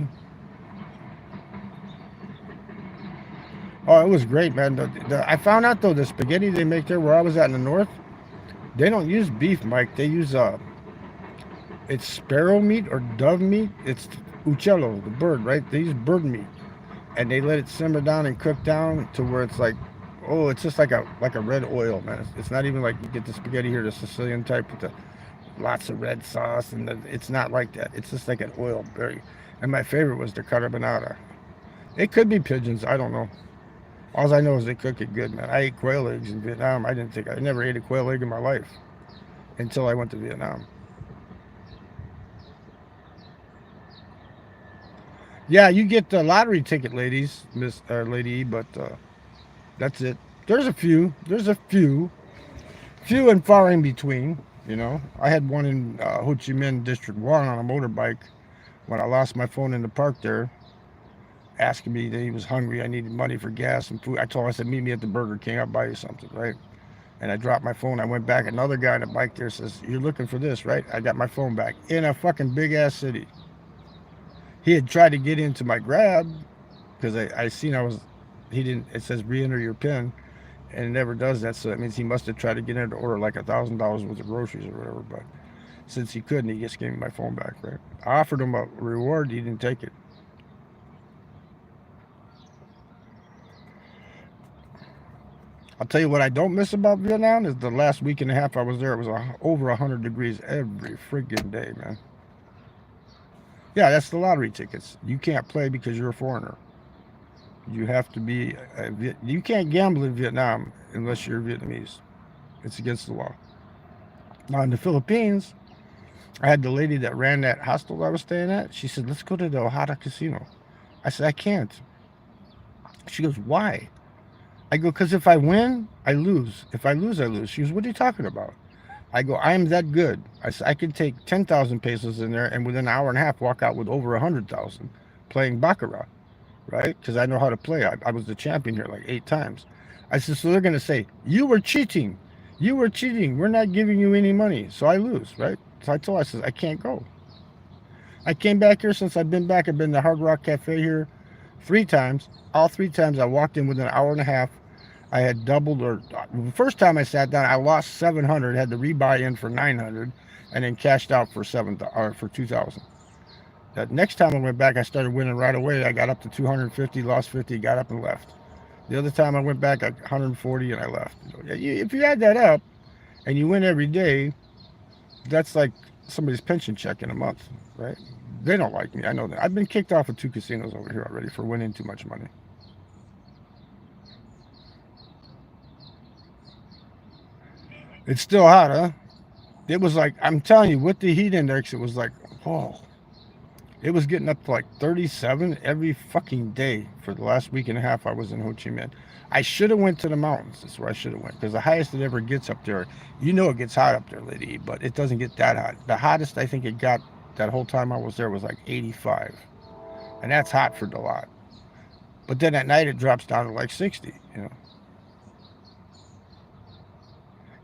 Oh, it was great, man. I found out though the spaghetti they make there where I was at in the north, they don't use beef, Mike. They use it's sparrow meat or dove meat. It's uccello, the bird, right? They use bird meat, and they let it simmer down and cook down to where it's like, oh, it's just like a red oil, man. It's not even like you get the spaghetti here, the Sicilian type with the lots of red sauce, and it's not like that. It's just like an oil berry. And my favorite was the carbonara. It could be pigeons. I don't know. All I know is they cook it good, man. I ate quail eggs in Vietnam. I never ate a quail egg in my life until I went to Vietnam. Yeah, you get the lottery ticket, ladies, Miss Lady, but that's it. Few and far in between. I had one in Ho Chi Minh District One on a motorbike when I lost my phone in the park there, asking me that he was hungry. I needed money for gas and food. I said, meet me at the Burger King. I'll buy you something, right? And I dropped my phone. I went back. Another guy on the bike there says, "You're looking for this, right?" I got my phone back in a fucking big ass city. He had tried to get into my Grab because I seen he didn't. It says re-enter your PIN, and it never does that. So that means he must have tried to get in to order like $1,000 worth of groceries or whatever. But since he couldn't, he just gave me my phone back, right? I offered him a reward. He didn't take it. I'll tell you what I don't miss about Vietnam is the last week and a half I was there. It was over 100 degrees every friggin' day, man. Yeah, that's the lottery tickets. You can't play because you're a foreigner. You have to be. You can't gamble in Vietnam unless you're Vietnamese. It's against the law. Now in the Philippines, I had the lady that ran that hostel I was staying at. She said, "Let's go to the Ojada Casino." I said, "I can't." She goes, "Why?" I go, "Because if I win, I lose. If I lose, I lose." She goes, "What are you talking about?" I go, "I am that good." I said, "I can take 10,000 pesos in there and within an hour and a half walk out with over 100,000 playing Baccarat, right? Because I know how to play. I was the champion here like 8 times. I said, so they're going to say, you were cheating. You were cheating. We're not giving you any money. So I lose, right? So I said, I can't go. I came back here since I've been back. I've been to Hard Rock Cafe here 3 times. All 3 times I walked in within an hour and a half. I had doubled, or the first time I sat down, I lost 700, had to rebuy in for 900, and then cashed out for 2,000. That next time I went back, I started winning right away. I got up to 250, lost 50, got up and left. The other time I went back, I got 140 and I left. If you add that up and you win every day, that's like somebody's pension check in a month, right? They don't like me. I know that. I've been kicked off of 2 casinos over here already for winning too much money. It's still hot, huh? It was like, I'm telling you, with the heat index, it was like, whoa. It was getting up to like 37 every fucking day for the last week and a half I was in Ho Chi Minh. I should have went to the mountains. That's where I should have went, because the highest it ever gets up there, it gets hot up there, lady, but it doesn't get that hot. The hottest I think it got that whole time I was there was like 85, and that's hot for Dalat. But then at night it drops down to like 60.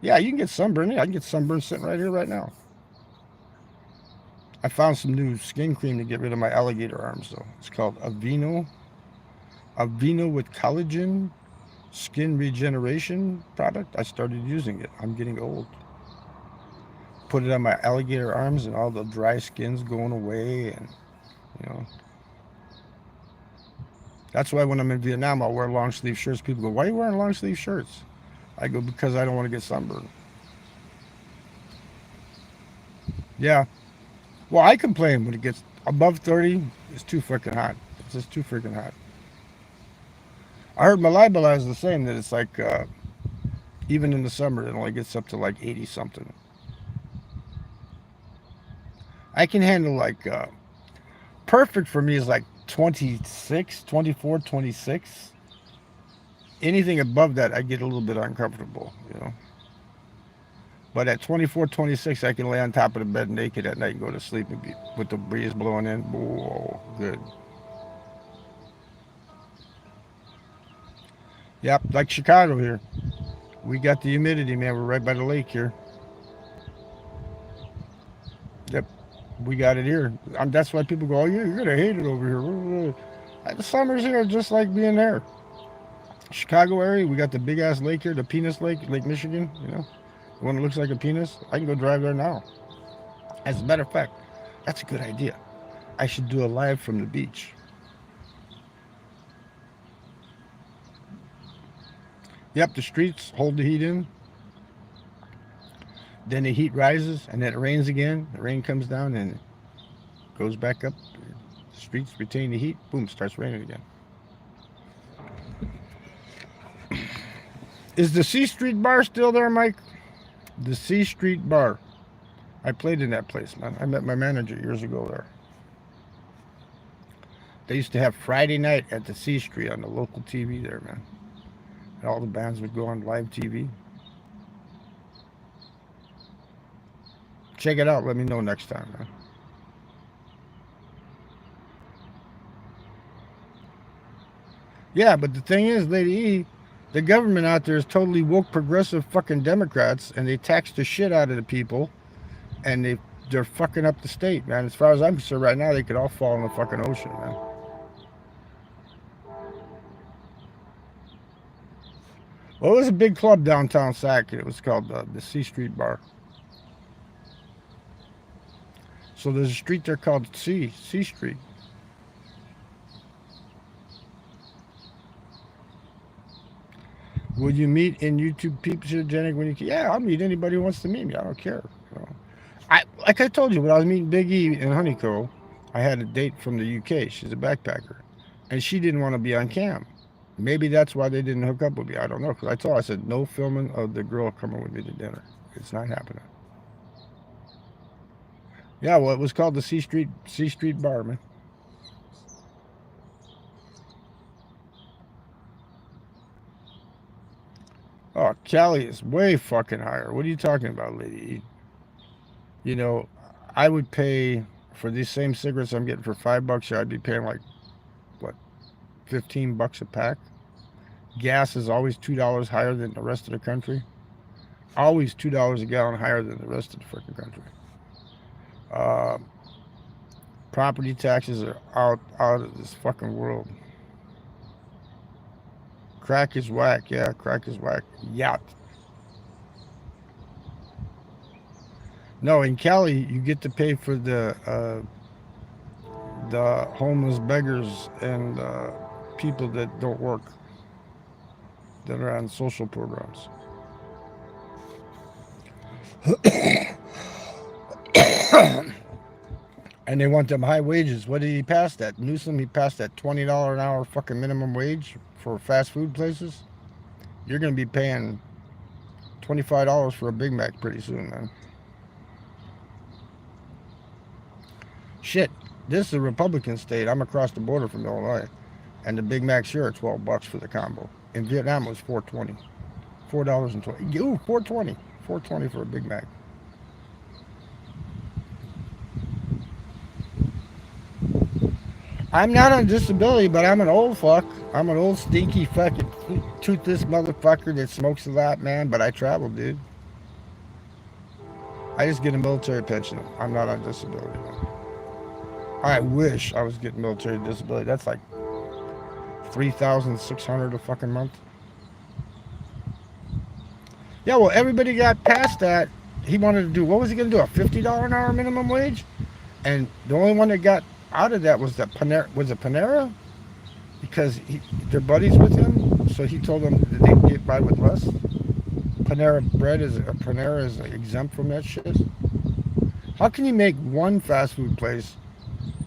Yeah, you can get sunburn. Yeah, I can get sunburn sitting right here, right now. I found some new skin cream to get rid of my alligator arms, though. It's called Avino with collagen skin regeneration product. I started using it. I'm getting old. Put it on my alligator arms, and all the dry skin's going away. And you know, that's why when I'm in Vietnam, I'll wear long sleeve shirts. People go, "Why are you wearing long sleeve shirts?" I go, "Because I don't want to get sunburned." Yeah. Well, I complain when it gets above 30. It's too freaking hot. It's just too freaking hot. I heard Malibala is the same. That it's like even in the summer, it only gets up to like 80 something. I can handle like perfect for me is like 26, 24, 26. Anything above that, I get a little bit uncomfortable. But at 24, 26, I can lay on top of the bed naked at night and go to sleep and with the breeze blowing in. Whoa, good. Yep, like Chicago here. We got the humidity, man. We're right by the lake here. Yep, we got it here. That's why people go, "Oh, yeah, you're gonna hate it over here." The summers here are just like being there. Chicago area, we got the big ass lake here, the Penis Lake, Lake Michigan. The one that looks like a penis. I can go drive there now. As a matter of fact, that's a good idea. I should do a live from the beach. Yep, the streets hold the heat in. Then the heat rises, and then it rains again. The rain comes down and it goes back up. The streets retain the heat. Boom, starts raining again. Is the C Street Bar still there, Mike? The C Street Bar. I played in that place, man. I met my manager years ago there. They used to have Friday night at the C Street on the local TV there, man. And all the bands would go on live TV. Check it out. Let me know next time, man. Yeah, but the thing is, Lady E, the government out there is totally woke, progressive fucking Democrats, and they tax the shit out of the people, and they're fucking up the state, man. As far as I'm concerned, right now, they could all fall in the fucking ocean, man. Well, it was a big club downtown Sac. It was called the C Street Bar. So there's a street there called C Street. Would you meet in YouTube peeps Jennick, when you? Yeah, I'll meet anybody who wants to meet me. I don't care. Like I told you, when I was meeting Big E in Honeycomb, I had a date from the UK. She's a backpacker, and she didn't want to be on cam. Maybe that's why they didn't hook up with me. I don't know. Because I said, no filming of the girl coming with me to dinner. It's not happening. Yeah, well, it was called the C Street Bar, man. Oh, Cali is way fucking higher. What are you talking about, Lady E? You know, I would pay for these same cigarettes I'm getting for $5 here. I'd be paying like what, $15 a pack. Gas is always $2 higher than the rest of the country. Always $2 a gallon higher than the rest of the freaking country. Uh, Property taxes are out of this fucking world. Crack is whack. Yeah, crack is whack. Yacht. No, in Cali, you get to pay for the homeless beggars and people that don't work, that are on social programs. And they want them high wages. What did he pass that? Newsom, he passed that $20 an hour fucking minimum wage for fast food places. You're going to be paying $25 for a Big Mac pretty soon, man. Shit, this is a Republican state. I'm across the border from Illinois, and the Big Macs here are $12 for the combo. In Vietnam, it was $4.20. $4.20. Ooh, $4.20. $4.20 for a Big Mac. I'm not on disability, but I'm an old fuck. I'm an old stinky fucking toothless motherfucker that smokes a lot, man. But I travel, dude. I just get a military pension. I'm not on disability. I wish I was getting military disability. That's like 3,600 a fucking month. Yeah, well, everybody got past that. He wanted to do, what was he going to do, a $50 an hour minimum wage? And the only one that got out of that was Panera? Because they're buddies with him, so he told them that they can get by with less. Panera is exempt from that shit. How can you make one fast food place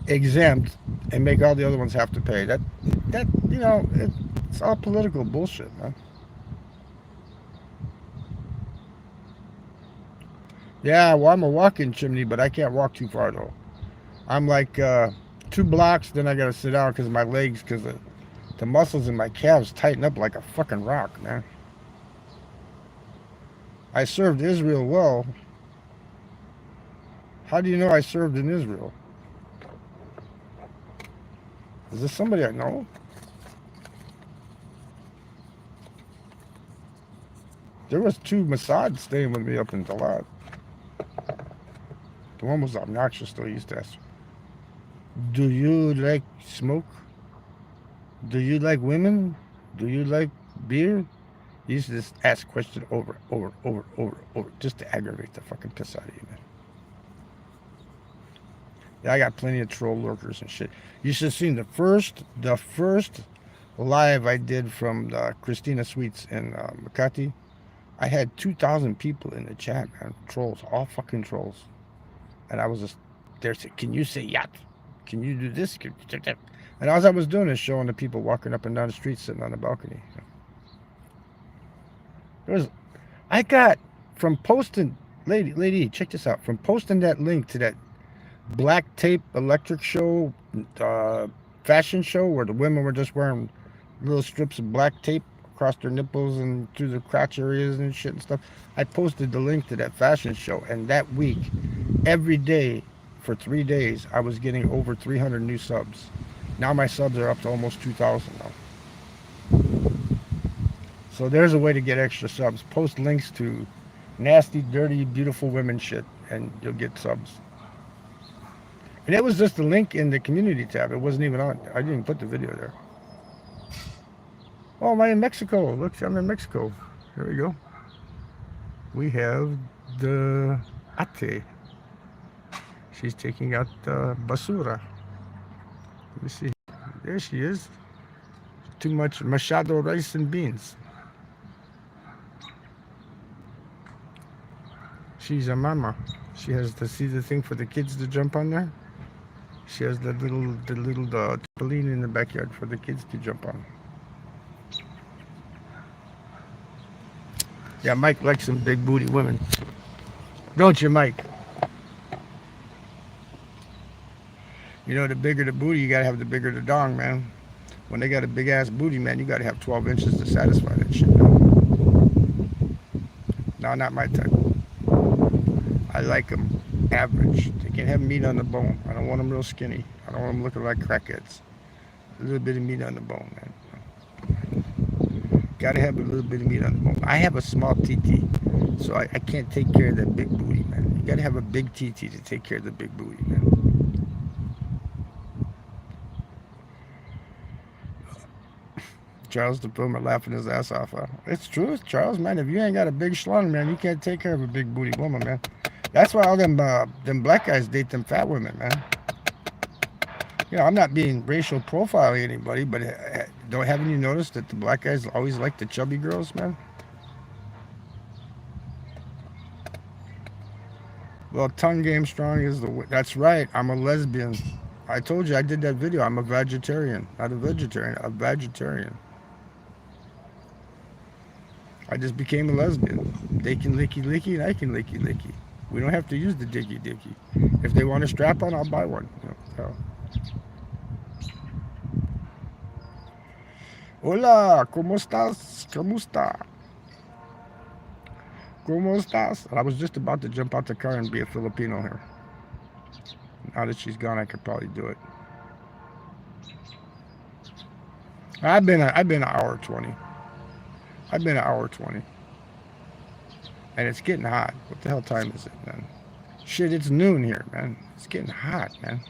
exempt and make all the other ones have to pay? That it's all political bullshit, man. Yeah, well, I'm a walking chimney, but I can't walk too far though. I'm like 2 blocks, then I gotta sit down because my legs, because the muscles in my calves tighten up like a fucking rock, man. I served Israel well. How do you know I served in Israel? Is this somebody I know? There was 2 Mossad staying with me up in Talat. The one was obnoxious though. He used to ask, "Do you like smoke? Do you like women? Do you like beer?" He used to just ask questions over, just to aggravate the fucking piss out of you, man. Yeah, I got plenty of troll lurkers and shit. You should have seen the first live I did from Christina Sweets in Makati. I had 2,000 people in the chat, man. Trolls, all fucking trolls. And I was just there saying, "Can you say yacht? Can you do this?" And all I was doing is showing the people walking up and down the street, sitting on the balcony. There was, I got from posting, lady, check this out. From posting that link to that black tape electric show, fashion show where the women were just wearing little strips of black tape across their nipples and through the crotch areas and shit and stuff. I posted the link to that fashion show, and that week, every day for 3 days, I was getting over 300 new subs. Now my subs are up to almost 2,000 now. So there's a way to get extra subs. Post links to nasty, dirty, beautiful women shit, and you'll get subs. And it was just a link in the community tab. It wasn't even on. I didn't put the video there. Oh, am I in Mexico? Look, I'm in Mexico. Here we go. We have the ate. She's taking out the basura. Let me see. There she is. Too much machado rice and beans. She's a mama. She has the thing for the kids to jump on there. She has the little trampoline in the backyard for the kids to jump on. Yeah, Mike likes some big booty women. Don't you, Mike? You know, the bigger the booty, you gotta have the bigger the dong, man. When they got a big ass booty, man, you gotta have 12 inches to satisfy that shit. No, not my type. I like them average. They can have meat on the bone. I don't want them real skinny. I don't want them looking like crackheads. A little bit of meat on the bone, man. Gotta have a little bit of meat on the bone. I have a small TT, so I can't take care of that big booty, man. You gotta have a big TT to take care of the big booty, man. Charles the Plumber laughing his ass off. It's true, Charles, man. If you ain't got a big schlong, man, you can't take care of a big booty woman, man. That's why all them black guys date them fat women, man. You know, I'm not being racial profiling anybody, but haven't you noticed that the black guys always like the chubby girls, man? Well, tongue game strong is that's right. I'm a lesbian. I told you I did that video. I'm a vegetarian, not a vegetarian, a vegetarian. I just became a lesbian. They can licky licky and I can licky licky. We don't have to use the dicky dicky. If they want a strap on, I'll buy one. So. Hola, ¿cómo estás? ¿Cómo está? ¿Cómo estás? I was just about to jump out the car and be a Filipino here. Now that she's gone, I could probably do it. I've been an hour 20. I've been an hour 20. And it's getting hot. What the hell time is it, man? Shit, it's noon here, man. It's getting hot, man.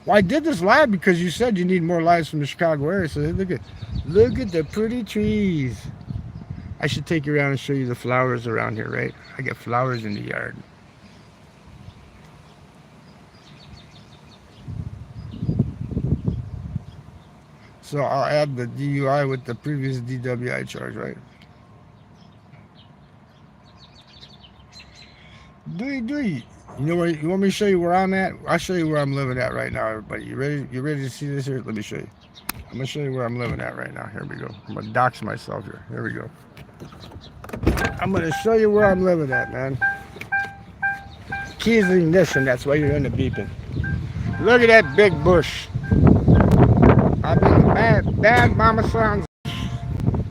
Well, I did this live because you said you need more lives from the Chicago area. So look at the pretty trees. I should take you around and show you the flowers around here, right? I got flowers in the yard. So I'll add the DUI with the previous DWI charge, right? Do you? You know where you want me to show you where I'm at? I'll show you where I'm living at right now, everybody. You ready? You ready to see this here? Let me show you. I'm gonna show you where I'm living at right now. Here we go. I'm gonna dox myself here. Here we go. I'm gonna show you where I'm living at, man. Keys ignition. That's why you're in the beeping. Look at that big bush. I've been bad mama sons.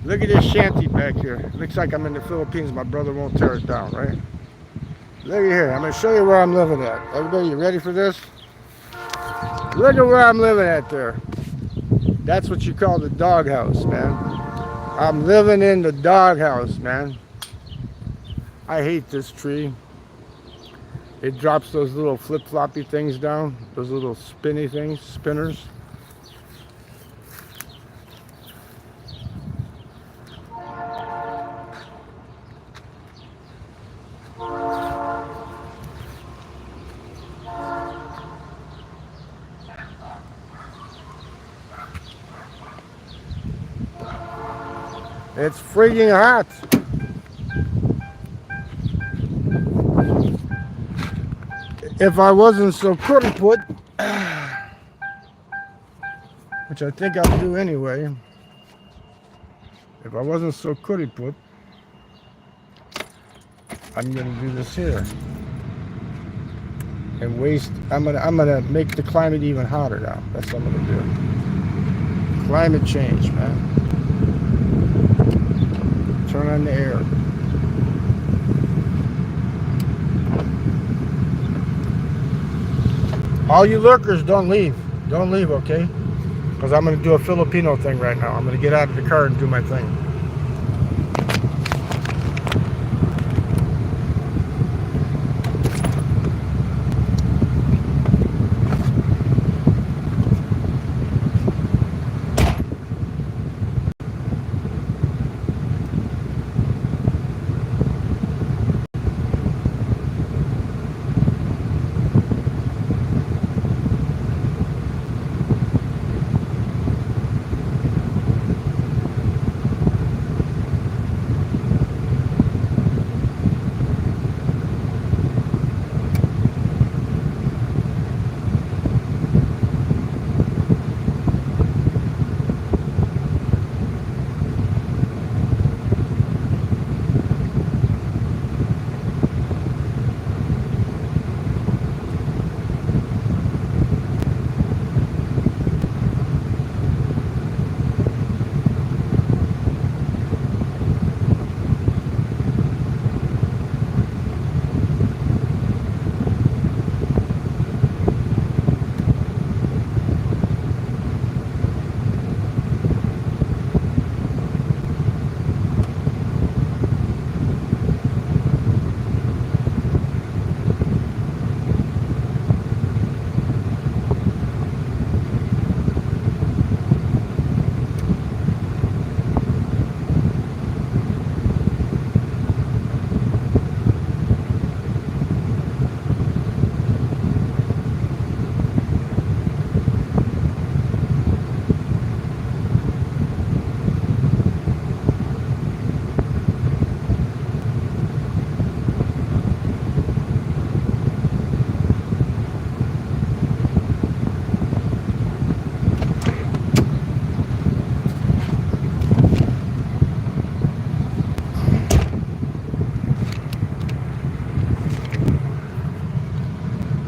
Look at this shanty back here. Looks like I'm in the Philippines. My brother won't tear it down, right? Look at here. I'm going to show you where I'm living at. Everybody, you ready for this? Look at where I'm living at there. That's what you call the doghouse, man. I'm living in the doghouse, man. I hate this tree. It drops those little flip-floppy things down. Those little spinny things, spinners. It's freaking hot. If I wasn't so crooked, which I think I'll do anyway, if I wasn't so crooked, I'm gonna do this here and waste. I'm gonna make the climate even hotter now. That's what I'm gonna do. Climate change, man. Turn on the air. All you lurkers, don't leave. Don't leave, okay? Because I'm going to do a Filipino thing right now. I'm going to get out of the car and do my thing.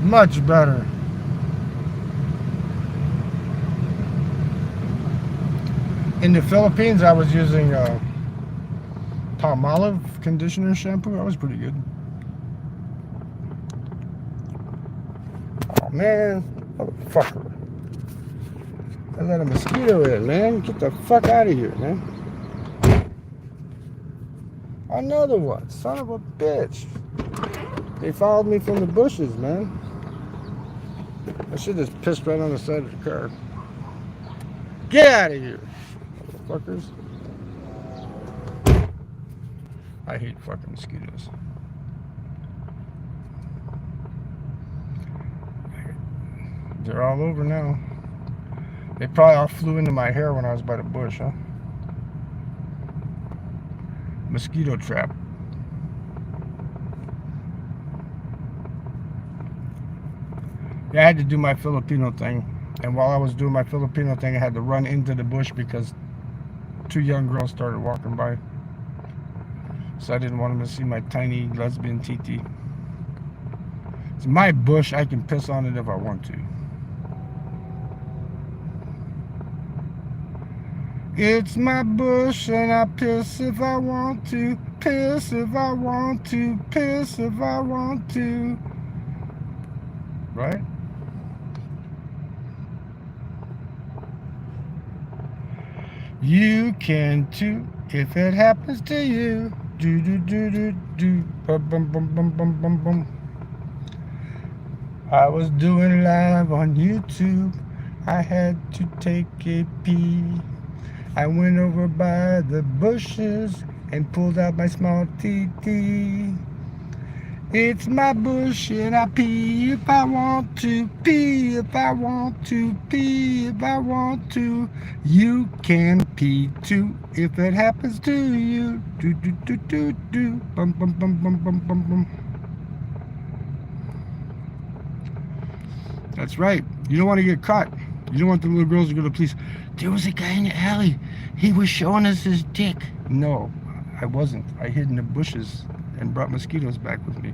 Much better. In the Philippines, I was using Palmolive conditioner shampoo. That was pretty good. Oh man, motherfucker! I let a mosquito in, man. Get the fuck out of here, man. Another one. Son of a bitch. They followed me from the bushes, man. I should have pissed right on the side of the car. Get out of here, motherfuckers. I hate fucking mosquitoes. They're all over now. They probably all flew into my hair when I was by the bush, huh? Mosquito trap. Yeah, I had to do my Filipino thing. And while I was doing my Filipino thing, I had to run into the bush because two young girls started walking by. So I didn't want them to see my tiny lesbian TT. It's my bush. I can piss on it if I want to. It's my bush and I piss if I want to. Piss if I want to. Piss if I want to. Right? You can too if it happens to you. Do do do do do. Bum bum bum bum bum bum bum. I was doing live on YouTube. I had to take a pee. I went over by the bushes and pulled out my small TT. It's my bush and I pee if I want to, pee if I want to, pee if I want to. You can pee too if it happens to you. Do do do do do. Bum bum bum bum bum bum bum. That's right. You don't want to get caught. You don't want the little girls to go to the police. There was a guy in the alley. He was showing us his dick. No, I wasn't. I hid in the bushes and brought mosquitoes back with me.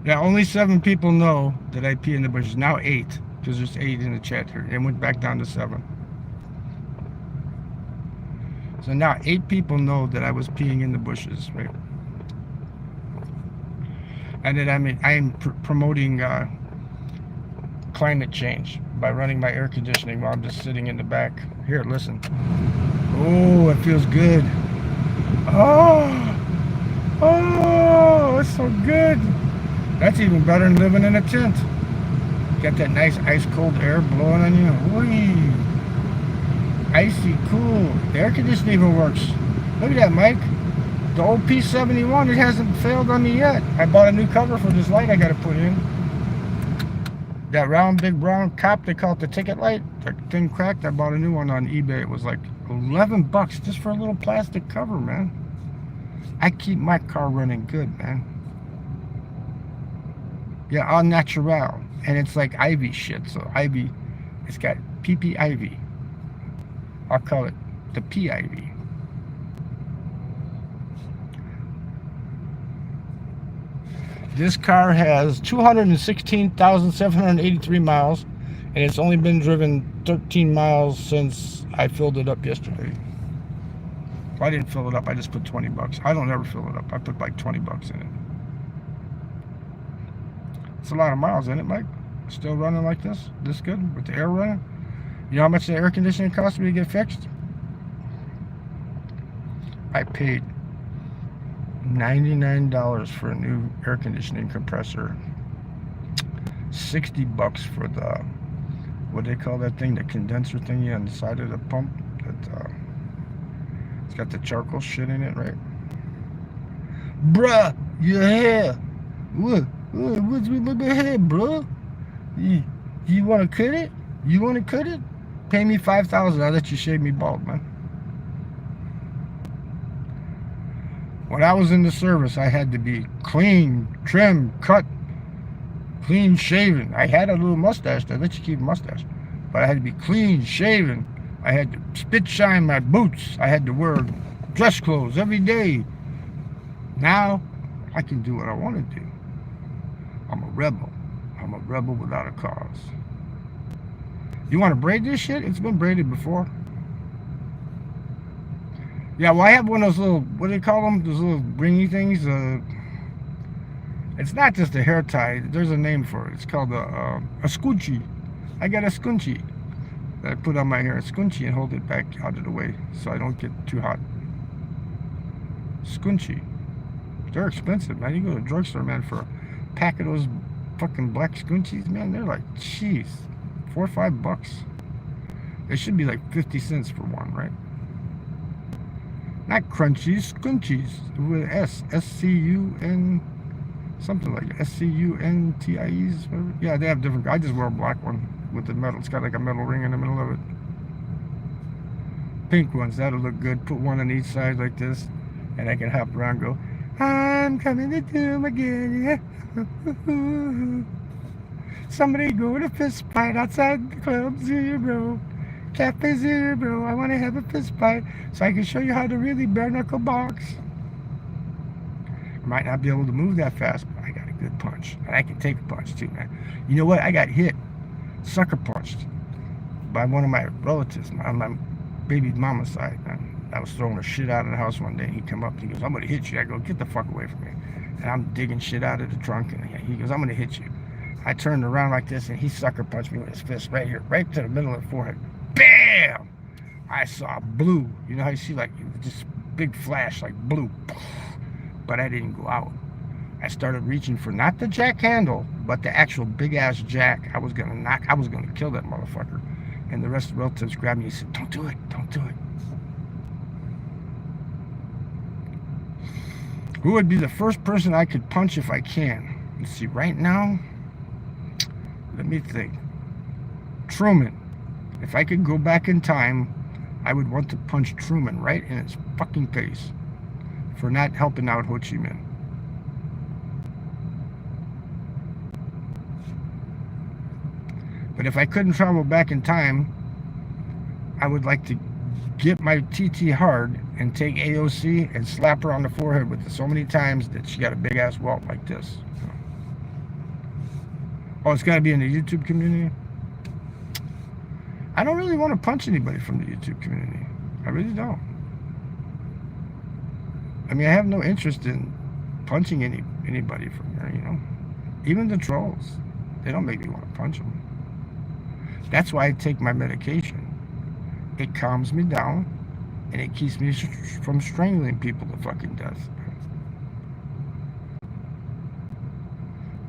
Yeah, only 7 people know that I pee in the bushes. Now 8, because there's 8 in the chat here. It went back down to 7. So now 8 people know that I was peeing in the bushes, right? And that I'm promoting climate change by running my air conditioning while I'm just sitting in the back. Here, listen. Oh, it feels good. Oh, it's so good. That's even better than living in a tent. Got that nice ice cold air blowing on you. Whee! Icy cool. The air conditioning even works. Look at that, Mike. The old P71, it hasn't failed on me yet. I bought a new cover for this light I got to put in. That round, big brown cop, they call it the ticket light. That thing cracked. I bought a new one on eBay. It was like $11 just for a little plastic cover, man. I keep my car running good, man. Yeah, all natural. And it's like ivy shit. So ivy, it's got PP ivy. I'll call it the P ivy. This car has 216,783 miles, and it's only been driven 13 miles since I filled it up yesterday. Well, I didn't fill it up. I just put $20. I don't ever fill it up. I put like $20 in it. It's a lot of miles, isn't it, Mike? Still running like this? This good? With the air running? You know how much the air conditioning cost me to get fixed? I paid $99 for a new air conditioning compressor. $60 for the, what do they call that thing? The condenser thingy on the side of the pump. That it's got the charcoal shit in it, right? Bruh, your hair. What's with my hair, bro? You want to cut it? You want to cut it? Pay me $5,000. I'll let you shave me bald, man. When I was in the service, I had to be clean, trim, cut, clean shaven. I had a little mustache. They let you keep a mustache. But I had to be clean shaven. I had to spit shine my boots. I had to wear dress clothes every day. Now, I can do what I want to do. I'm a rebel. I'm a rebel without a cause. You want to braid this shit? It's been braided before. Yeah, well, I have one of those little, what do they call them? Those little ringy things. It's not just a hair tie. There's a name for it. It's called a scoochie. I got a scoochie. that I put on my hair, scrunchie, and hold it back out of the way so I don't get too hot. Scrunchie. They're expensive, man. You go to the drugstore, man, for a pack of those fucking black scrunchies, man, they're like, jeez, $4 or $5. It should be like 50 cents for one, right? Not crunchies, scrunchies with S-C-U-N, something like that. S-C-U-N-T-I-Es, whatever. Yeah, they have different. I just wear a black one with the metal. It's got like a metal ring in the middle of it. Pink ones, that'll look good. Put one on each side like this, and I can hop around and go, I'm coming to do again. Somebody go to fist fight outside the Club Zero. Cafe Zero. I want to have a fist fight so I can show you how to really bare knuckle box. I might not be able to move that fast, but I got a good punch. And I can take a punch too, man. You know what? I got hit, sucker punched, by one of my relatives on my baby mama's side, man. I was throwing a shit out of the house one day, and he come up and he goes, I'm going to hit you. I go, get the fuck away from me. And I'm digging shit out of the trunk, and he goes, I'm going to hit you. I turned around like this, and he sucker punched me with his fist right here, right to the middle of the forehead. Bam! I saw blue. You know how you see like just big flash, like blue. But I didn't go out. I started reaching for not the jack handle, but the actual big-ass jack. I was going to kill that motherfucker. And the rest of the relatives grabbed me and said, don't do it, don't do it. Who would be the first person I could punch if I can? Let's see, right now, let me think. Truman. If I could go back in time, I would want to punch Truman right in his fucking face for not helping out Ho Chi Minh. But if I couldn't travel back in time, I would like to get my TT hard and take AOC and slap her on the forehead with it so many times that she got a big ass welt like this. Oh, it's got to be in the YouTube community? I don't really want to punch anybody from the YouTube community. I really don't. I mean, I have no interest in punching anybody from there, you know. Even the trolls, they don't make me want to punch them. That's why I take my medication. It calms me down, and it keeps me from strangling people to fucking death.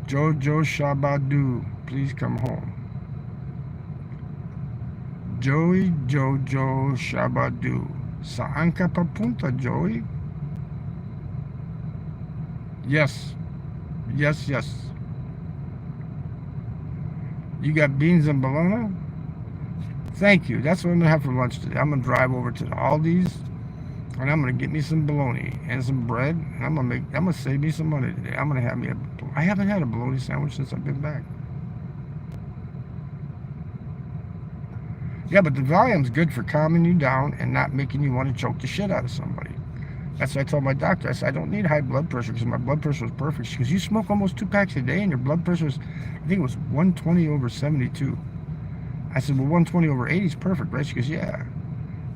Jojo Shabadu, please come home. Joey Jojo Shabadu. Saan ka papunta, Joey? Yes. Yes, yes. You got beans and bologna? Thank you. That's what I'm going to have for lunch today. I'm going to drive over to the Aldi's, and I'm going to get me some bologna and some bread, and I'm going to save me some money today. I'm going to have me I haven't had a bologna sandwich since I've been back. Yeah, but the Valium's good for calming you down and not making you want to choke the shit out of somebody. That's what I told my doctor. I said, I don't need high blood pressure because my blood pressure was perfect. She goes, you smoke almost 2 packs a day and your blood pressure was, I think it was 120/72. I said, well, 120/80 is perfect, right? She goes, yeah.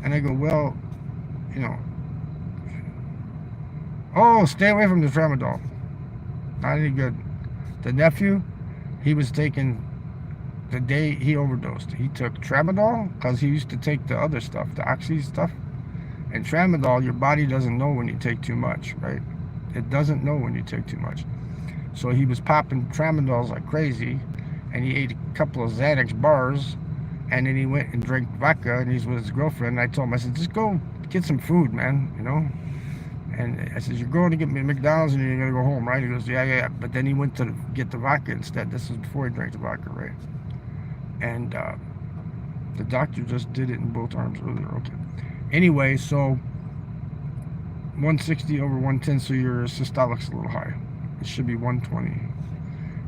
And I go, well, you know. Oh, stay away from the tramadol. Not any good. The nephew, he was taking, the day he overdosed, he took tramadol because he used to take the other stuff, the oxy stuff. And tramadol, your body doesn't know when you take too much, right? It doesn't know when you take too much. So he was popping tramadols like crazy, and he ate a couple of Xanax bars, and then he went and drank vodka, and he's with his girlfriend. And I told him, I said, just go get some food, man, you know? And I said, you're going to get me McDonald's and you're going to go home, right? He goes, yeah. But then he went to get the vodka instead. This was before he drank the vodka, right? And the doctor just did it in both arms earlier. Okay. Anyway, so 160/110, so your systolic's a little high. It should be 120.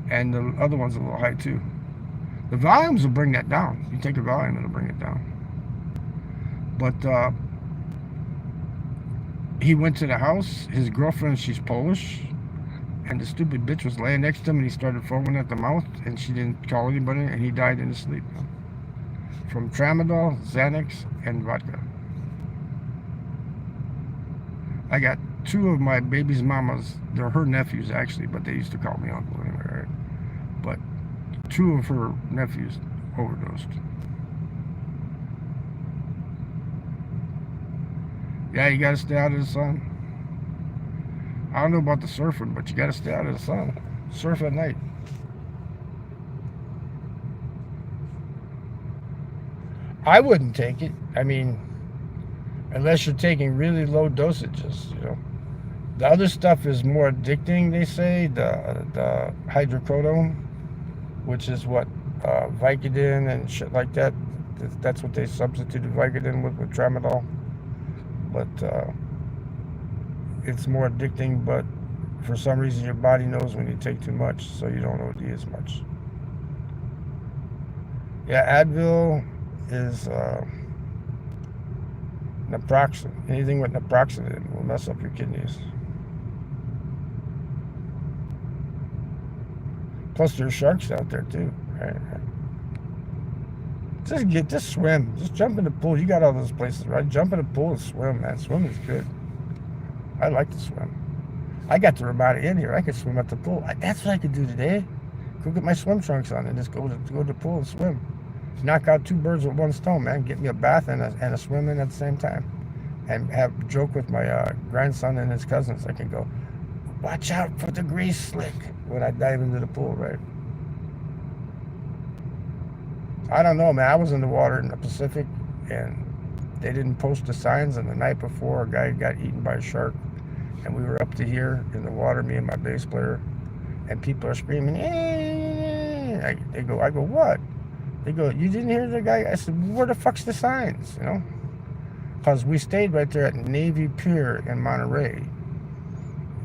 And the other one's a little high too. The volumes will bring that down. You take a volume, it'll bring it down. But he went to the house. His girlfriend, she's Polish, and the stupid bitch was laying next to him, and he started foaming at the mouth, and she didn't call anybody, and he died in his sleep from tramadol, Xanax, and vodka. I got 2 of my baby's mamas. They're her nephews, actually, but they used to call me uncle anyway, right? But 2 of her nephews overdosed. Yeah, you gotta stay out of the sun. I don't know about the surfing, but you gotta stay out of the sun. Surf at night. I wouldn't take it. I mean, unless you're taking really low dosages, you know. The other stuff is more addicting, they say. The hydrocodone, which is what Vicodin and shit like that. That's what they substituted Vicodin with tramadol. But it's more addicting. But for some reason, your body knows when you take too much, so you don't OD as much. Yeah, Advil is naproxen. Anything with naproxen in it will mess up your kidneys. Plus, there's sharks out there too. Right. Just swim. Just jump in the pool. You got all those places, right? Jump in the pool and swim, man. Swimming is good. I like to swim. I got the Ramada in here. I could swim at the pool. That's what I could do today. Go get my swim trunks on and just go to the pool and swim. Knock out 2 birds with 1 stone, man. Get me a bath and a swim in at the same time. And have joke with my grandson and his cousins. I can go, watch out for the grease slick when I dive into the pool, right? I don't know, man. I was in the water in the Pacific, and they didn't post the signs, and the night before, a guy got eaten by a shark, and we were up to here in the water, me and my bass player, and people are screaming, hey! I go, what? They go, you didn't hear the guy? I said, where the fuck's the signs, you know? Because we stayed right there at Navy Pier in Monterey.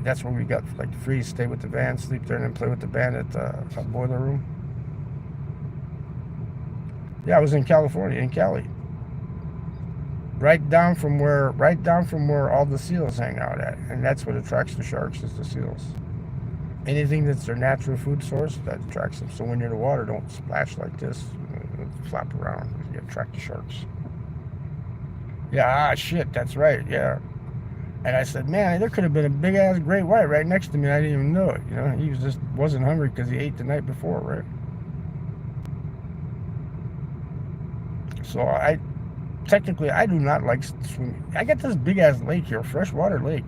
That's where we got like free, stay with the band, sleep there, and then play with the band at the boiler room. Yeah, I was in California, in Cali. Right down from where all the seals hang out at. And that's what attracts the sharks, is the seals. Anything that's their natural food source, that attracts them. So when you're in the water, don't splash like this. Flap around. You attract the sharks. Yeah, shit, that's right, yeah. And I said, man, there could have been a big-ass great white right next to me. I didn't even know it, you know. He wasn't hungry because he ate the night before, right? So technically, I do not like swimming. I got this big-ass lake here, freshwater lake.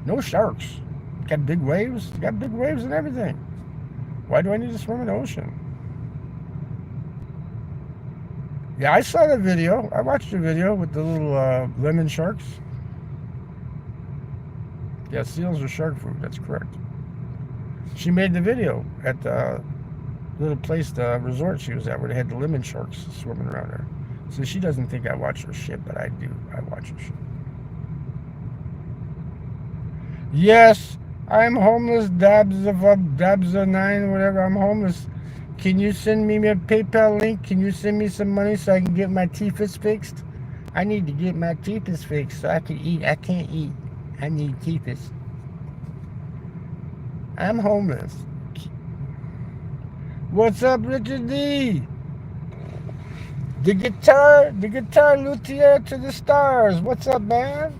No sharks. Got big waves. Got big waves and everything. Why do I need to swim in the ocean? Yeah, I saw the video. I watched the video with the little lemon sharks. Yeah, seals are shark food. That's correct. She made the video at the little place, the resort she was at, where they had the lemon sharks swimming around there. So she doesn't think I watch her shit, but I do. I watch her shit. Yes, I'm homeless. Dabs9, whatever. I'm homeless. Can you send me a PayPal link? Can you send me some money so I can get my teeth fixed? I need to get my teeth fixed so I can eat. I can't eat. I need teeth. I'm homeless. What's up, Richard D? The guitar luthier to the stars. What's up, man?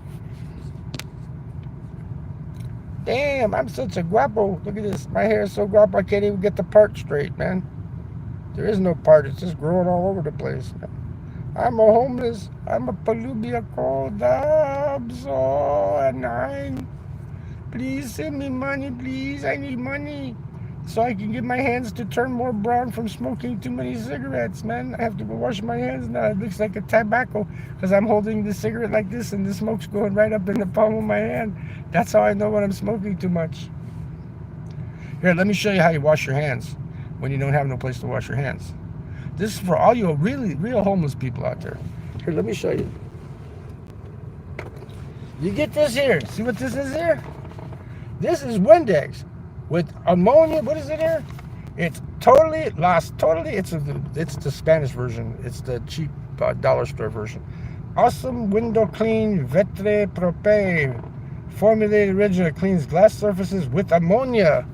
Damn, I'm such a guapo. Look at this. My hair is so guapo, I can't even get the part straight, man. There is no part. It's just growing all over the place. I'm a homeless. I'm a palubia Dabs 9. Please send me money, please. I need money so I can get my hands to turn more brown from smoking too many cigarettes, man. I have to go wash my hands now. It looks like a tobacco because I'm holding the cigarette like this and the smoke's going right up in the palm of my hand. That's how I know when I'm smoking too much. Here, let me show you how you wash your hands when you don't have no place to wash your hands. This is for all you real homeless people out there. Here, let me show you. You get this here. See what this is here? This is Windex with ammonia. What is it here? It's totally lost. Totally, it's the Spanish version. It's the cheap dollar store version. Awesome window clean Vetre Prope. Formulated original cleans glass surfaces with ammonia.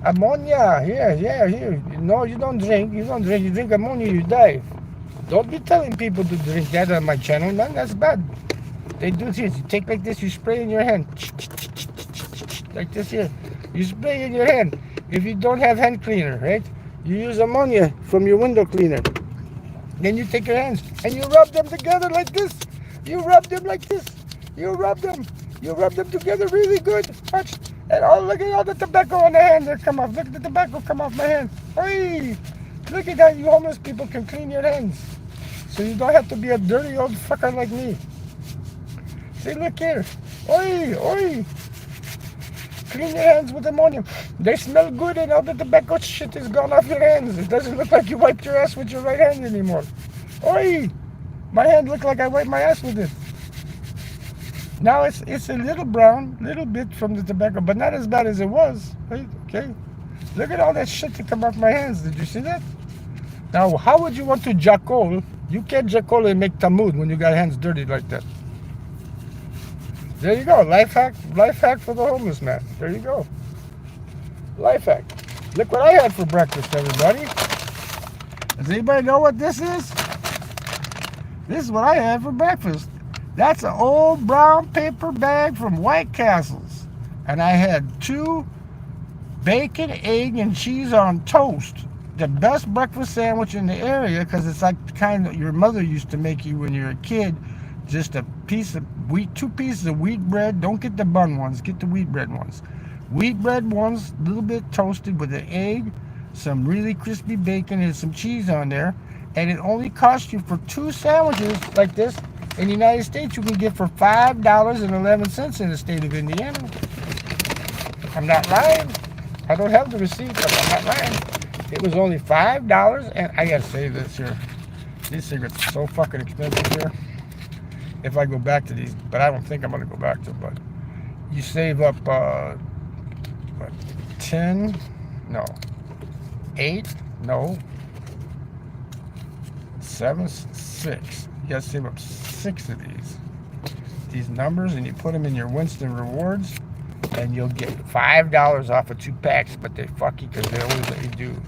Ammonia, here. No, you don't drink. You drink ammonia, you die. Don't be telling people to drink that on my channel, man. That's bad. They do this. You take like this, you spray in your hand. Like this here. You spray in your hand. If you don't have hand cleaner, right? You use ammonia from your window cleaner. Then you take your hands and you rub them together like this. You rub them like this. You rub them. You rub them together really good. Watch. And oh, look at all the tobacco on the hand there come off. Look at the tobacco come off my hand. Hey, look at that. You homeless people can clean your hands. So you don't have to be a dirty old fucker like me. See, look here. Oi, oi. Clean your hands with ammonia. They smell good and all the tobacco shit is gone off your hands. It doesn't look like you wiped your ass with your right hand anymore. Oi! My hand looked like I wiped my ass with it. Now it's a little brown, little bit from the tobacco, but not as bad as it was. Right? Okay? Look at all that shit that come off my hands. Did you see that? Now, how would you want to jackal? You can't jackal and make tamud when you got hands dirty like that. There you go. Life hack for the homeless man. There you go. Life hack. Look what I had for breakfast, everybody. Does anybody know what this is? This is what I had for breakfast. That's an old brown paper bag from White Castles. And I had 2 bacon, egg, and cheese on toast. The best breakfast sandwich in the area because it's like the kind that your mother used to make you when you were a kid. Just a piece of wheat, 2 pieces of wheat bread. Don't get the bun ones, get the wheat bread ones. Wheat bread ones, a little bit toasted with an egg, some really crispy bacon, and some cheese on there. And it only costs you for 2 sandwiches like this in the United States. You can get for $5.11 in the state of Indiana. I'm not lying. I don't have the receipt, but I'm not lying. It was only $5, and I gotta say this here. These cigarettes are so fucking expensive here. If I go back to these, but I don't think I'm going to go back to them, but you save up, 10, no, 8, no, 7, 6. You got to save up 6 of these numbers, and you put them in your Winston Rewards, and you'll get $5 off of 2 packs, but they fuck you because they always let you do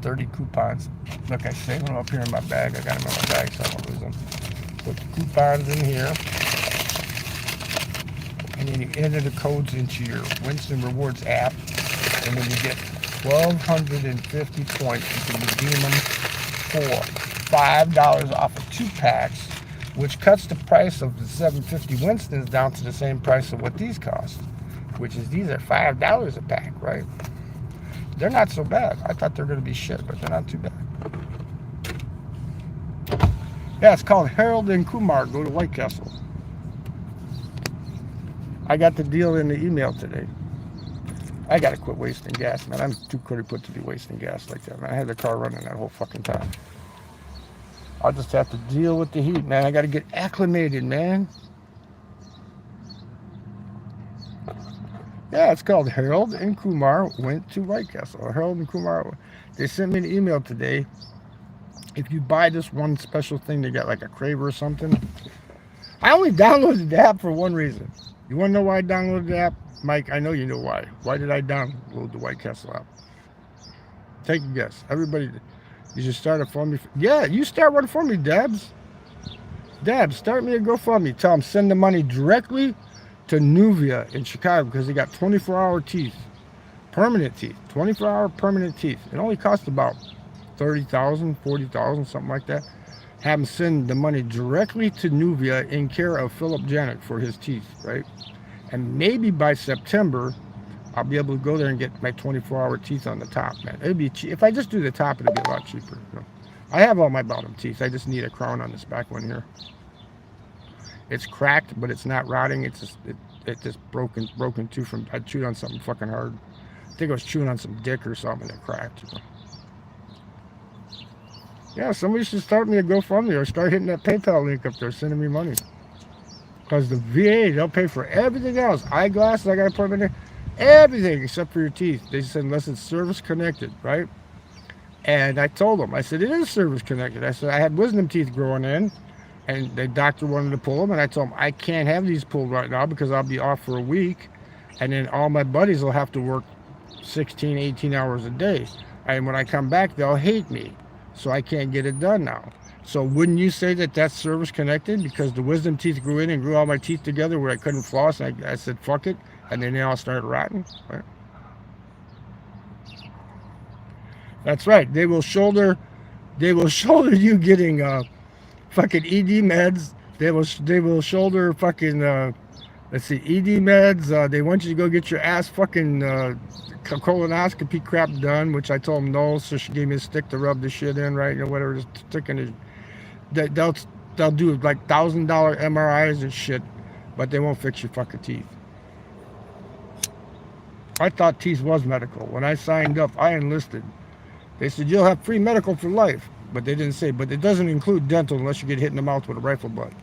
30 coupons. Look, I saved them up here in my bag. I got them in my bag, so I don't lose them. Put the coupons in here, and then you enter the codes into your Winston Rewards app, and then you get 1,250 points. You can redeem them for $5 off of 2 packs, which cuts the price of the 750 Winstons down to the same price of what these cost, which is these are $5 a pack, right? They're not so bad. I thought they were going to be shit, but they're not too bad. Yeah, it's called Harold and Kumar Go to White Castle. I got the deal in the email today. I gotta quit wasting gas, man. I'm too put to be wasting gas like that, man. I had the car running that whole fucking time. I'll just have to deal with the heat, man. I gotta get acclimated, man. Yeah, it's called Harold and Kumar Went to White Castle. Harold and Kumar, they sent me an email today. If you buy this one special thing, they got like a crave or something. I only downloaded the app for one reason. You want to know why I downloaded the app? Mike, I know you know why. Why did I download the White Castle app? Take a guess. Everybody, you should start a GoFundMe. Yeah, you start one for me, Dabs. Dabs, start me a GoFundMe. Tell them send the money directly to Nuvia in Chicago because they got 24-hour teeth. Permanent teeth. 24-hour permanent teeth. It only costs about $30,000, $40,000, something like that. Have him send the money directly to Nuvia in care of Philip Janik for his teeth, right? And maybe by September, I'll be able to go there and get my 24-hour teeth on the top, man. It'd be cheap. If I just do the top, it'll be a lot cheaper. You know? I have all my bottom teeth. I just need a crown on this back one here. It's cracked, but it's not rotting. It's just broken tooth from I chewed on something fucking hard. I think I was chewing on some dick or something that cracked. You know? Yeah, somebody should start me a GoFundMe or start hitting that PayPal link up there, sending me money. Because the VA, they'll pay for everything else. Eyeglasses, I got to put them in there. Everything except for your teeth. They said unless it's service connected, right? And I told them, I said, it is service connected. I said, I had wisdom teeth growing in, and the doctor wanted to pull them. And I told him, I can't have these pulled right now because I'll be off for a week. And then all my buddies will have to work 16, 18 hours a day. And when I come back, they'll hate me. So I can't get it done now. So wouldn't you say that that's service connected? Because the wisdom teeth grew in and grew all my teeth together where I couldn't floss. And I said, fuck it. And then they all started rotting. Right? That's right. They will shoulder you getting fucking ED meds They will shoulder fucking let's see, ED meds. They want you to go get your ass fucking colonoscopy crap done, which I told them no. So she gave me a stick to rub the shit in, right? Whatever, just sticking it. They'll they'll do like $1,000 MRIs and shit, but they won't fix your fucking teeth. I thought teeth was medical. When I signed up, I enlisted. They said you'll have free medical for life, but they didn't say. But it doesn't include dental unless you get hit in the mouth with a rifle butt.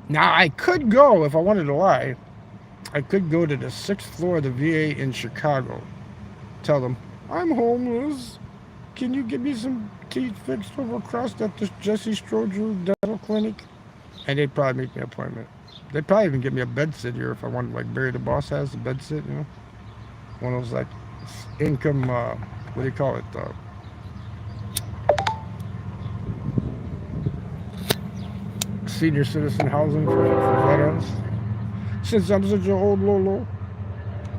Now I could go if I wanted to lie. I could go to the 6th floor of the VA in Chicago. Tell them I'm homeless. Can you give me some teeth fixed over across at the Jesse Stroger Dental Clinic? And they'd probably make me an appointment. They'd probably even give me a bed sit here if I wanted, like Barry the Boss has a bed sit, you know, one of those like income. What do you call it? Senior citizen housing for veterans. Since I'm such an old Lolo,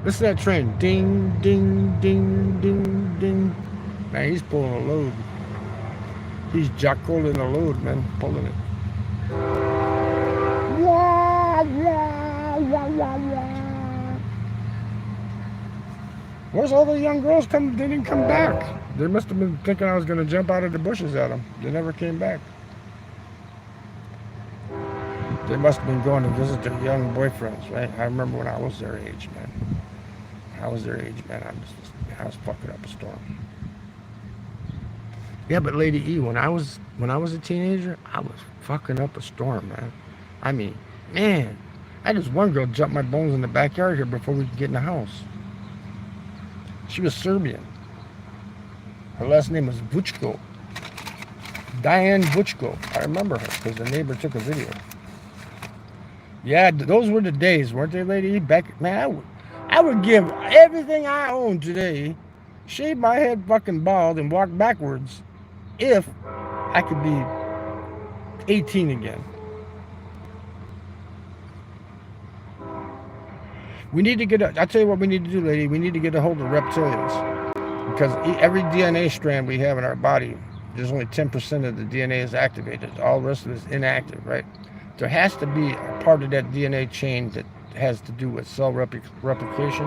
listen to that train. Ding, ding, ding, ding, ding. Man, he's pulling a load. He's jack-holing a load, man, pulling it. Wah, wah, wah, wah, wah. Where's all the young girls come? They didn't come back. They must have been thinking I was going to jump out of the bushes at them. They never came back. They must have been going to visit their young boyfriends, right? I remember when I was their age, man. When I was their age, man, I was fucking up a storm. Yeah, but Lady E, when I was a teenager, I was fucking up a storm, man. I mean, man, I had this one girl jump my bones in the backyard here before we could get in the house. She was Serbian. Her last name was Vuchko. Diane Vuchko. I remember her because the neighbor took a video. Yeah, those were the days, weren't they, Lady? Back, man, I would give everything I own today, shave my head fucking bald, and walk backwards if I could be 18 again. We need to I'll tell you what we need to do, Lady. We need to get a hold of reptilians. Because every DNA strand we have in our body, there's only 10% of the DNA is activated. All the rest of it is inactive, right? There has to be a part of that DNA chain that has to do with cell replication.